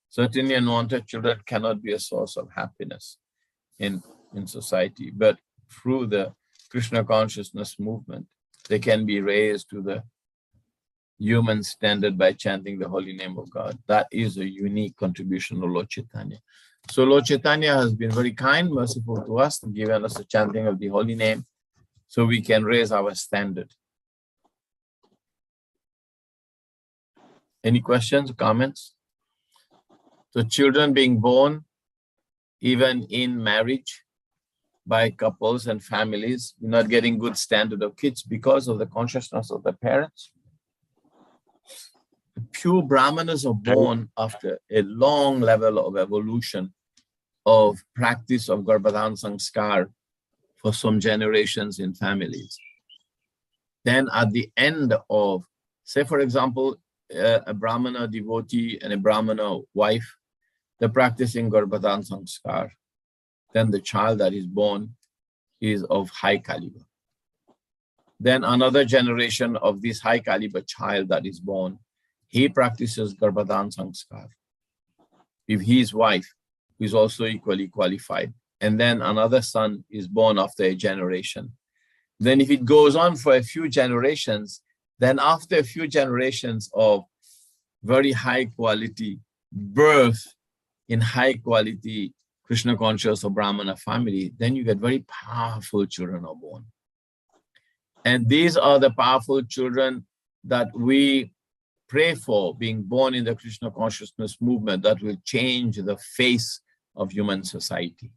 Certainly unwanted children cannot be a source of happiness in society, but through the Krishna consciousness movement, they can be raised to the human standard by chanting the holy name of God. That is a unique contribution of Lord Chaitanya. So Lord Chaitanya has been very kind, merciful to us, and given us the chanting of the holy name so we can raise our standard. Any questions, comments? So children being born, even in marriage, by couples and families, not getting good standard of kids because of the consciousness of the parents. Pure Brahmanas are born after a long level of evolution of practice of Garbhadhan Sanskar for some generations in families. Then at the end of, say for example, a Brahmana devotee and a Brahmana wife, they're practicing Garbhadhan Sanskar. Then the child that is born is of high caliber. Then another generation of this high caliber child that is born, he practices Garbhadhan Sanskar with his wife, who is also equally qualified. And then another son is born after a generation. Then if it goes on for a few generations, then after a few generations of very high quality birth in high quality Krishna conscious or Brahmana family, then you get very powerful children are born. And these are the powerful children that we pray for, being born in the Krishna consciousness movement, that will change the face of human society.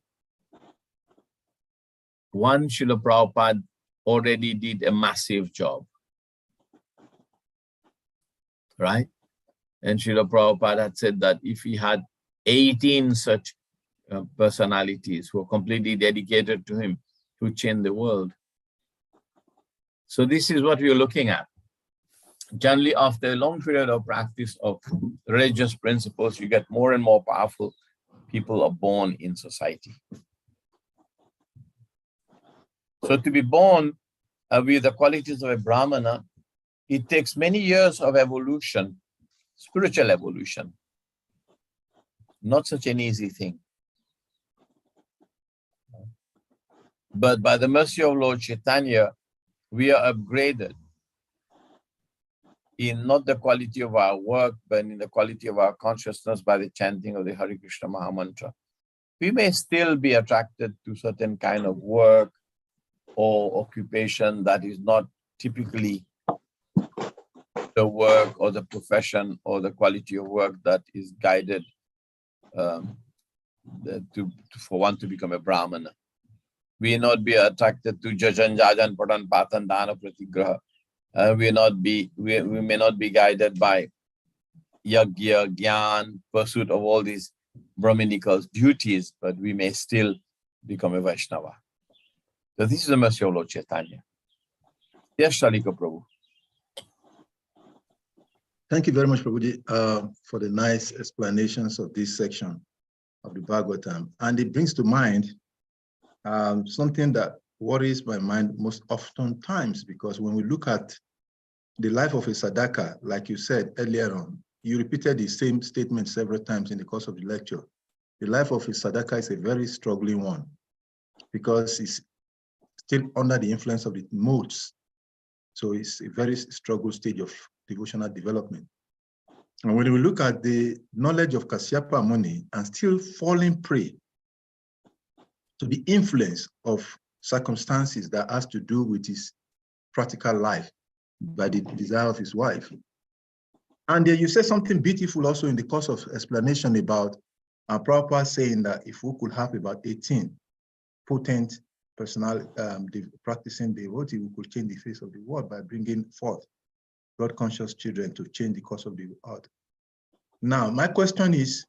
One Srila Prabhupada already did a massive job, right? And Srila Prabhupada had said that if he had 18 such personalities who are completely dedicated to him to change the world. So this is what we are looking at. Generally, after a long period of practice of religious principles, you get more and more powerful people are born in society. So to be born with the qualities of a Brahmana, it takes many years of evolution, spiritual evolution. Not such an easy thing. But by the mercy of Lord Chaitanya, we are upgraded in not the quality of our work, but in the quality of our consciousness by the chanting of the Hare Krishna Mahamantra. We may still be attracted to certain kind of work or occupation that is not typically the work or the profession or the quality of work that is guided for one to become a Brahmana. We not be attracted to jajan, jajan, patan, patan, dana, pratigraha. We may not be guided by yagya, gyan, pursuit of all these Brahminical duties, but we may still become a Vaishnava. So this is the mercy of Lord Chaitanya. Yes, Shalika Prabhu. Thank you very much, Prabhuji, for the nice explanations of this section of the Bhagavatam. And it brings to mind something that worries my mind most often times, because when we look at the life of a sadhaka, like you said earlier on, you repeated the same statement several times in the course of the lecture. The life of a sadhaka is a very struggling one, because it's still under the influence of the modes. So it's a very struggle stage of devotional development. And when we look at the knowledge of Kasyapa Muni and still falling prey to the influence of circumstances that has to do with his practical life by the desire of his wife. And you said something beautiful also in the course of explanation about Prabhupada saying that if we could have about 18 potent practicing devotee, we could change the face of the world by bringing forth God-conscious children to change the course of the earth. Now, my question is,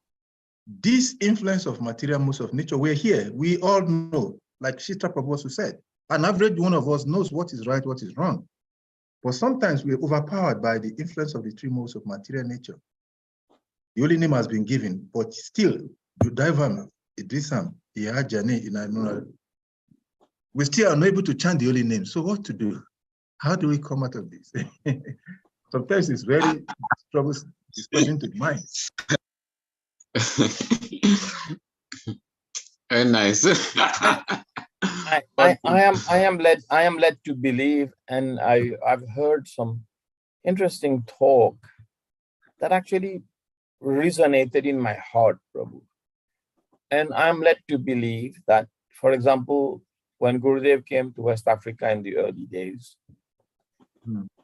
this influence of material modes of nature, we're here, we all know, like Shitra Prabhu also said, an average one of us knows what is right, what is wrong. But sometimes we're overpowered by the influence of the three modes of material nature. The holy name has been given, but still, Yudaivam, Idrisam, Iyajani, Inanura, we still are unable to chant the holy name. So what to do? How do we come out of this? Sometimes it's very disturbing to the mind. Very nice. I am led to believe, and I've heard some interesting talk that actually resonated in my heart, Prabhu. And I'm led to believe that, for example, when Gurudev came to West Africa in the early days,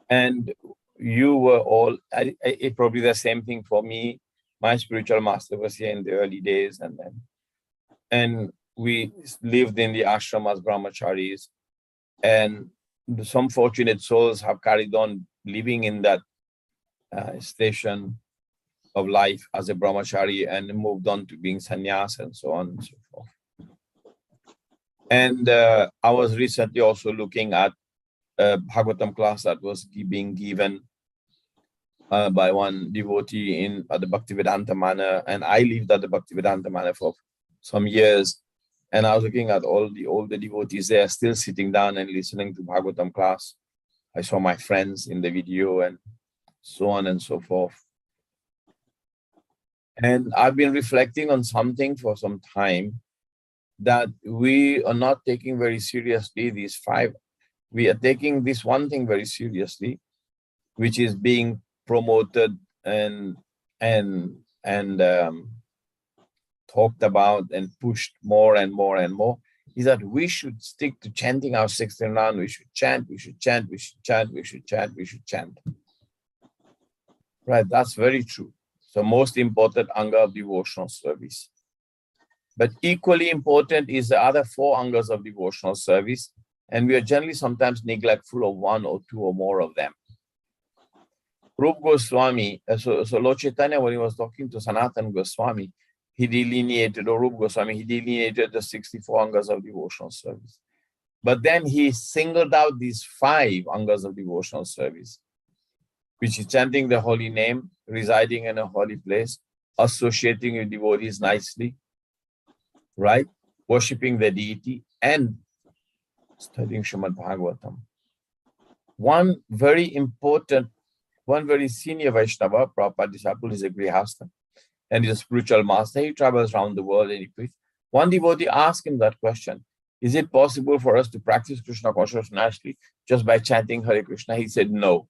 and you were all, it probably the same thing for me. My spiritual master was here in the early days, and we lived in the ashram as brahmacharis, and some fortunate souls have carried on living in that station of life as a brahmachari and moved on to being sannyas and so on and so forth. And I was recently also looking at a Bhagavatam class that was being given by one devotee at the Bhaktivedanta Manor, and I lived at the Bhaktivedanta Manor for some years, and I was looking at all the older devotees there still sitting down and listening to Bhagavatam class. I saw my friends in the video and so on and so forth. And I've been reflecting on something for some time, that we are not taking very seriously these five. We are taking this one thing very seriously, which is being promoted and talked about and pushed more and more and more, is that we should stick to chanting our 16 round. We should chant, we should chant, we should chant, we should chant, we should chant. Right, that's very true. So most important anga of devotional service. But equally important is the other 4 angas of devotional service, and we are generally sometimes neglectful of 1 or 2 or more of them. Rupa Goswami, so Lord Chaitanya, when he was talking to Sanatana Goswami, he delineated, or Rupa Goswami, he delineated the 64 angas of devotional service. But then he singled out these 5 angas of devotional service, which is chanting the holy name, residing in a holy place, associating with devotees nicely, right? Worshipping the deity, and studying Srimad Bhagavatam. One very senior Vaishnava, Prabhupada disciple, is a Grihastha, and he's a spiritual master. He travels around the world and he preaches. One devotee asked him that question: is it possible for us to practice Krishna consciousness naturally just by chanting Hare Krishna? He said no.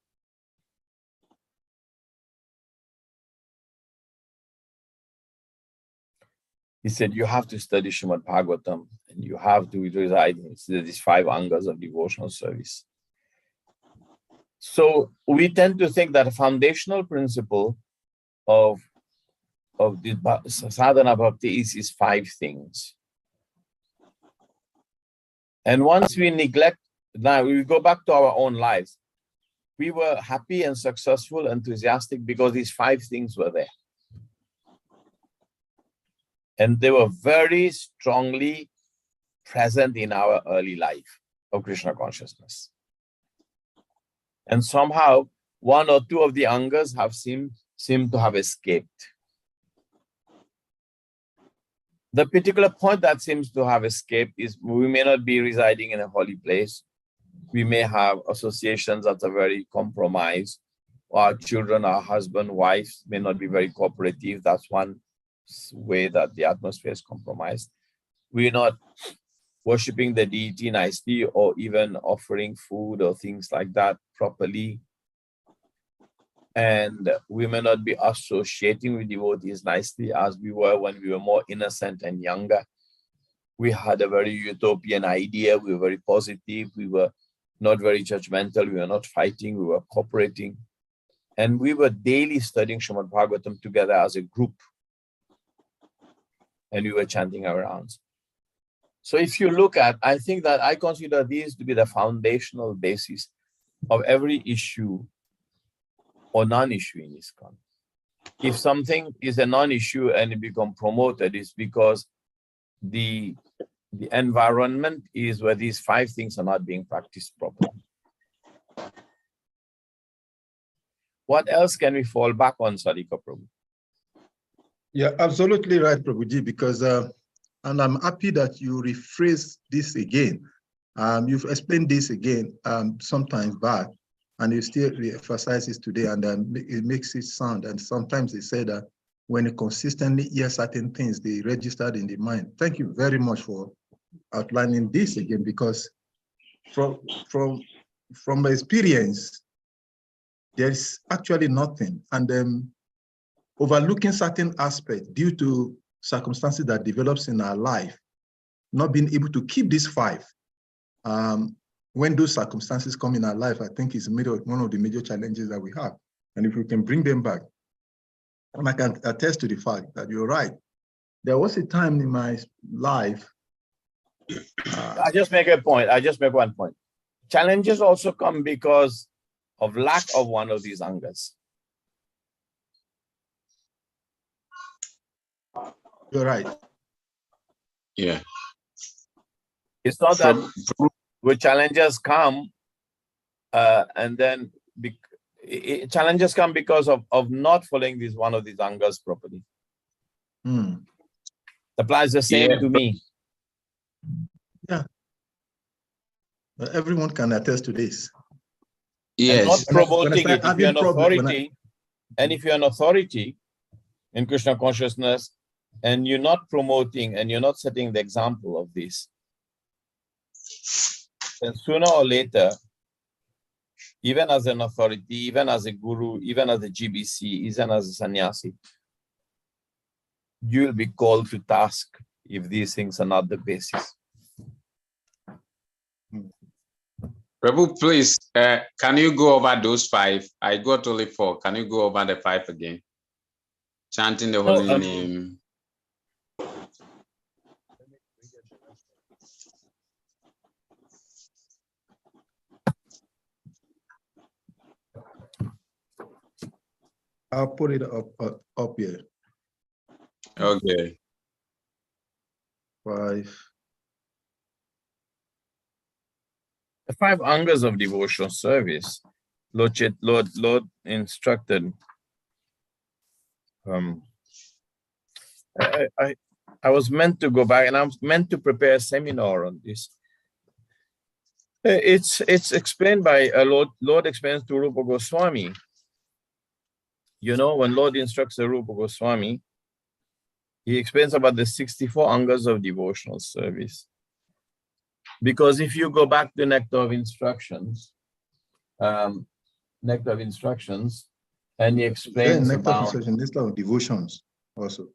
He said, you have to study Srimad Bhagavatam, and you have to reside in these 5 angas of devotional service. So we tend to think that a foundational principle of the sadhana bhakti is these 5 things. And once we neglect, now we go back to our own lives. We were happy and successful, enthusiastic because these 5 things were there. And they were very strongly present in our early life of Krishna consciousness. And somehow 1 or 2 of the angas have seemed to have escaped. The particular point that seems to have escaped is we may not be residing in a holy place. We may have associations that are very compromised. Our children, our husband, wives may not be very cooperative. That's one way that the atmosphere is compromised. We're not worshiping the deity nicely or even offering food or things like that properly. And we may not be associating with devotees nicely as we were when we were more innocent and younger. We had a very utopian idea. We were very positive. We were not very judgmental. We were not fighting. We were cooperating. And we were daily studying Srimad Bhagavatam together as a group. And we were chanting our rounds. So if you look at, I think that I consider these to be the foundational basis of every issue or non-issue in ISKCON. If something is a non-issue and it becomes promoted, it's because the environment is where these 5 things are not being practiced properly. What else can we fall back on, Sarika Prabhu? Yeah, absolutely right, Prabhuji, because, and I'm happy that you rephrase this again. You've explained this again sometimes back, and you still re-emphasize it today, and it makes it sound. And sometimes they say that when you consistently hear certain things, they registered in the mind. Thank you very much for outlining this again, because from my experience, there's actually nothing. And overlooking certain aspects due to circumstances that develops in our life, not being able to keep these 5. When those circumstances come in our life, I think is one of the major challenges that we have. And if we can bring them back, and I can attest to the fact that you're right. There was a time in my life. I just make a point. I just make one point. Challenges also come because of lack of one of these angas. You're right. Yeah. It's not that when challenges come, and then challenges come because of not following one of these angas properly. Applies the same to me. Yeah. Everyone can attest to this. Yes. And not promoting it. If you're an authority, and if you're an authority in Krishna consciousness, and you're not promoting and you're not setting the example of this, then sooner or later, even as an authority, even as a guru, even as a GBC, even as a sannyasi, you will be called to task if these things are not the basis. Prabhu, please, can you go over those 5? I got only 4. Can you go over the 5 again? Chanting the holy name. I'll put it up here. Okay. 5. The 5 angas of devotional service, Lord instructed. I was meant to go back, and I was meant to prepare a seminar on this. It's explained by Lord explains to Rupa Goswami. You know, when Lord instructs a Rupa Goswami, he explains about the 64 angas of devotional service. Because if you go back to Nectar of Instructions, and he explains Nectar about of Devotions also.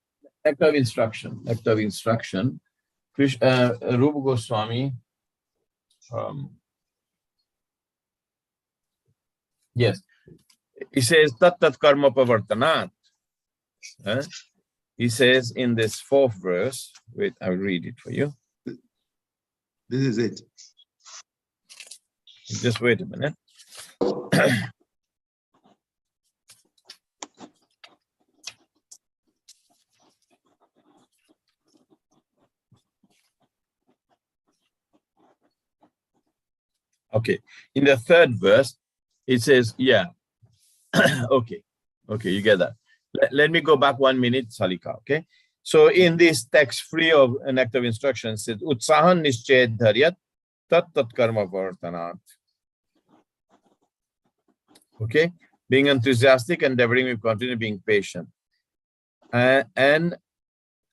Nectar of Instruction, Rupa Goswami Yes. He says, tat tat karma pavartanat. He says in this 4th verse, wait, I'll read it for you. This is it. Just wait a minute. Okay, in the 3rd verse, it says, yeah. Okay, you get that. Let me go back 1 minute, Salika, okay? So in this text, free of an act of instruction, it says, Utsahan nisched dharyat tat tat karma vartanat. Okay, being enthusiastic, endeavoring with continue, being patient. And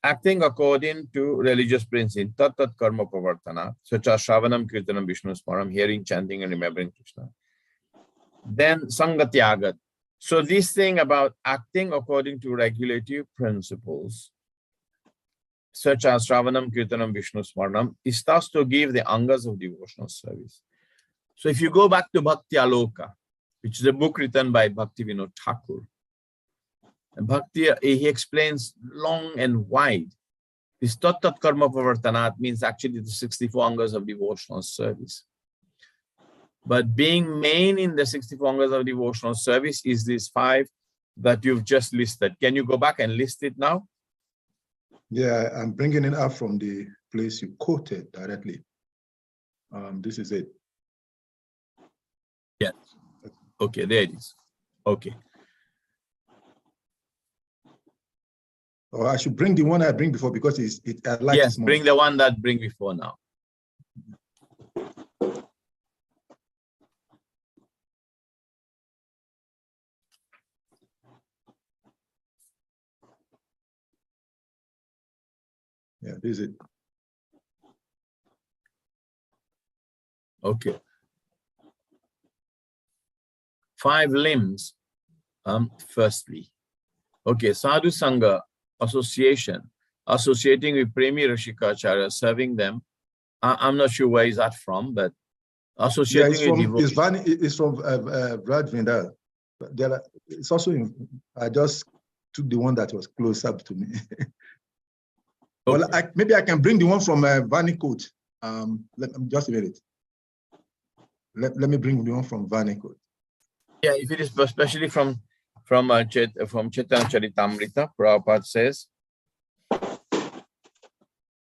acting according to religious principles, tat tat karma pavartana, such as Shravanam, Kirtanam, Vishnu Smaram, hearing, chanting, and remembering Krishna. Then Sangatyagat. So this thing about acting according to regulative principles, such as Shravanam, Kirtanam, Vishnu Smaranam, is thus to give the angas of devotional service. So if you go back to Bhakti Aloka, which is a book written by Bhakti Vinod Thakur, and Bhakti, he explains long and wide. This tat tat karma pavartanat means actually the 64 angas of devotional service. But being main in the 64 angas of devotional service is these 5 that you've just listed. Can you go back and list it now? Yeah, I'm bringing it up from the place you quoted directly. This is it. Yes. Okay, there it is. Okay. Or I should bring the one I bring before because I like yes, this more. Bring the one that bring before now. Yeah, this is it. Okay. 5 limbs. Firstly. Okay, Sadhu Sangha association, associating with Premi Rashikacharya, serving them. I'm not sure where is that from, but associating with devotees. It's from Brad Vindal. It's also I just took the one that was close up to me. Well, Okay. maybe I can bring the one from Vani Coach. Just a minute. Let me bring the one from Vani Coach. Yeah, if it is especially from Chaitanya Charitamrita, Prabhupada says.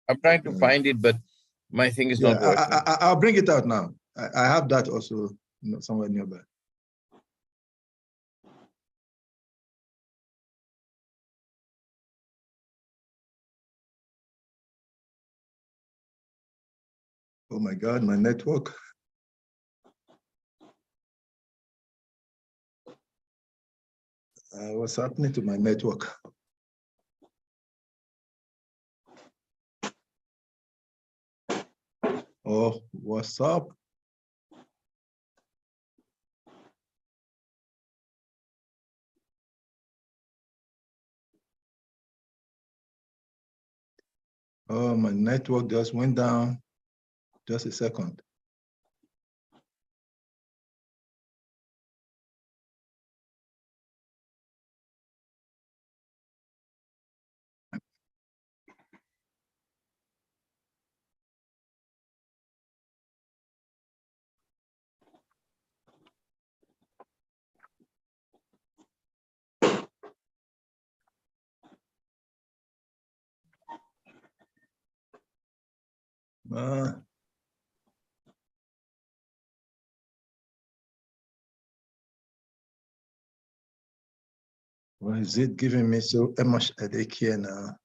I'm trying to find it, but my thing is not working. I'll bring it out now. I have that also somewhere nearby. Oh my God, my network. What's happening to my network? Oh, what's up? Oh, my network just went down. Just a second. Why is it giving me so much headache here now?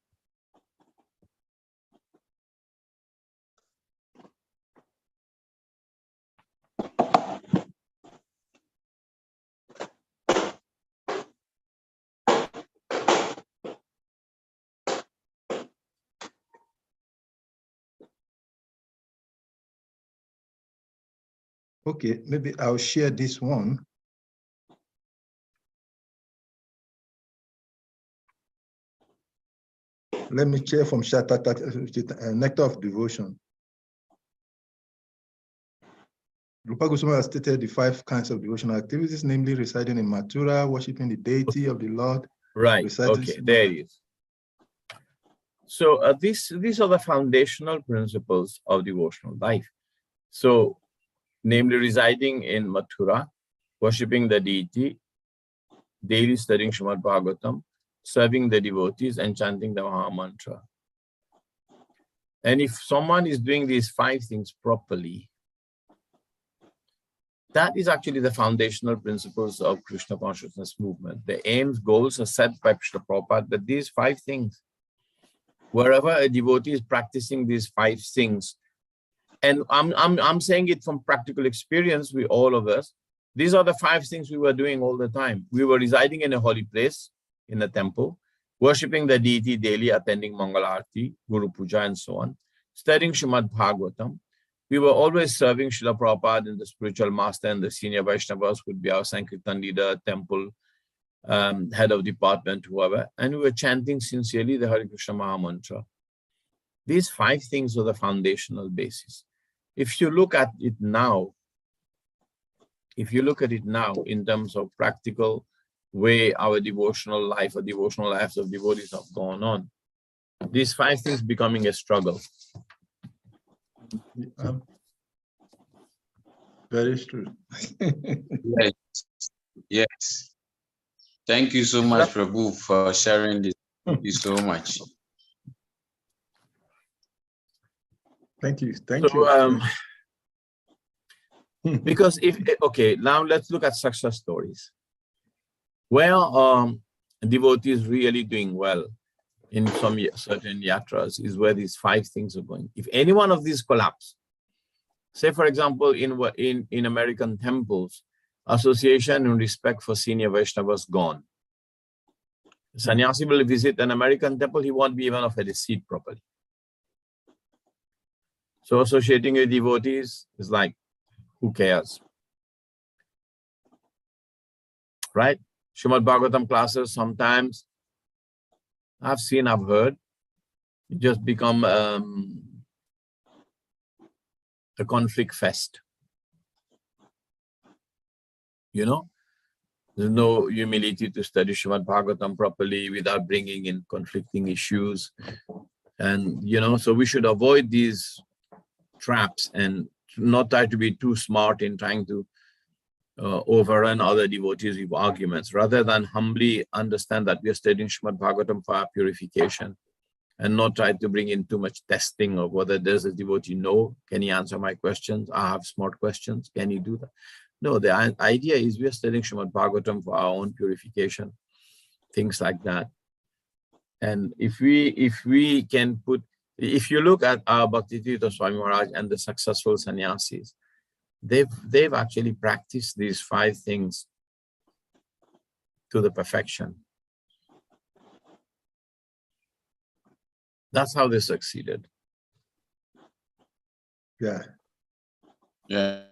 Okay, maybe I'll share this one. Let me share from Nectar of Devotion. Rupa Goswami has stated the 5 kinds of devotional activities, namely reciting in Mathura, worshiping the deity of the Lord. Right. Reciting Okay. There it is. So these are the foundational principles of devotional life. So, namely residing in Mathura, worshipping the deity, daily studying Srimad Bhagavatam, serving the devotees, and chanting the Maha Mantra. And if someone is doing these 5 things properly, that is actually the foundational principles of Krishna consciousness movement. The aims, goals are set by Krishna Prabhupada that these 5 things, wherever a devotee is practicing these 5 things, and I'm saying it from practical experience with all of us, these are the 5 things we were doing all the time. We were residing in a holy place, in a temple, worshipping the deity daily, attending Mangal Arati, Guru Puja, and so on, studying Srimad Bhagavatam. We were always serving Srila Prabhupada and the spiritual master, and the senior Vaishnavas would be our Sankirtan leader, temple, head of department, whoever, and we were chanting sincerely the Hare Krishna Maha Mantra. These 5 things are the foundational basis. If you look at it now, in terms of practical way our devotional life or devotional lives of devotees have gone on, these 5 things becoming a struggle. Very true. Yes. Yes. Thank you so much, Prabhu, for sharing this. Thank you so much. Thank you. Thank you. Because now let's look at success stories. Where devotees really doing well in some certain yatras is where these 5 things are going. If any one of these collapse, say for example, in American temples, association and respect for senior Vaishnavas gone. Sannyasi will visit an American temple, he won't be even offered a seat properly. So associating with devotees is like, who cares? Right? Srimad Bhagavatam classes, sometimes I've heard, it just become a conflict fest. You know, there's no humility to study Srimad Bhagavatam properly without bringing in conflicting issues. And, you know, so we should avoid these traps and not try to be too smart in trying to overrun other devotees with arguments, rather than humbly understand that we are studying Srimad Bhagavatam for our purification and not try to bring in too much testing of whether there's a devotee, no, can he answer my questions? I have smart questions, can he do that? No, the idea is we are studying Srimad Bhagavatam for our own purification, things like that. And if we can put, if you look at our Bhakti Tirtha Swami Maharaj and the successful sannyasis, they've actually practiced these 5 things to the perfection. That's how they succeeded. Yeah. Yeah.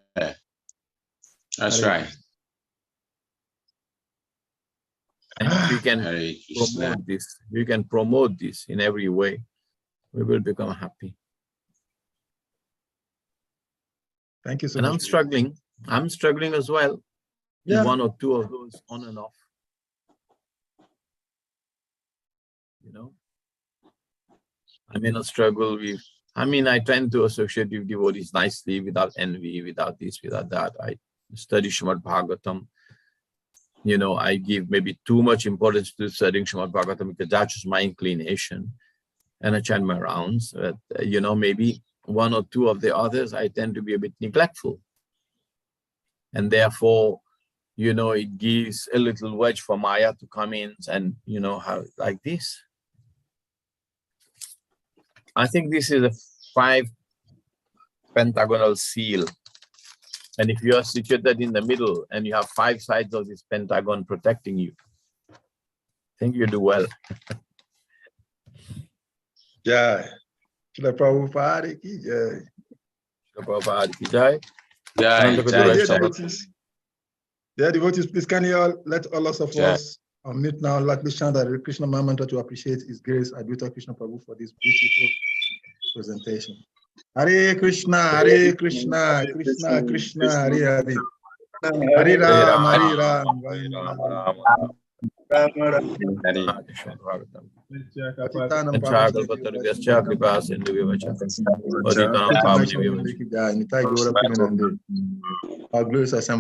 That's right. And if we can promote this in every way, we will become happy. Thank you so and much. I'm struggling as well. Yeah. One or two of those on and off. You know, I may not struggle with, I tend to associate with devotees nicely, without envy, without this, without that. I study Srimad Bhagavatam. You know, I give maybe too much importance to studying Srimad Bhagavatam because that's just my inclination. And I chant my rounds. But, you know, maybe one or two of the others, I tend to be a bit neglectful. And therefore, you know, it gives a little wedge for Maya to come in and, you know, how like this. I think this is a 5 pentagonal seal. And if you are situated in the middle and you have 5 sides of this pentagon protecting you, I think you do well. Yeah. Srila Prabhupada ki jai. Srila Prabhupada ki jai. Dear devotees, please can you all let all of us meet now, like we chant the Krishna Maha Mantra to appreciate His grace, Advaita Krishna Prabhu, for this beautiful presentation. Hare Krishna, Krishna Krishna, Hare Hare. Hare Ram, Hare Ram, Ram Ram. Patitanam Pavanebhyo kripa sindhubhyo vacha. Patitanam pavanebhyo vacha. Our glorious assembly.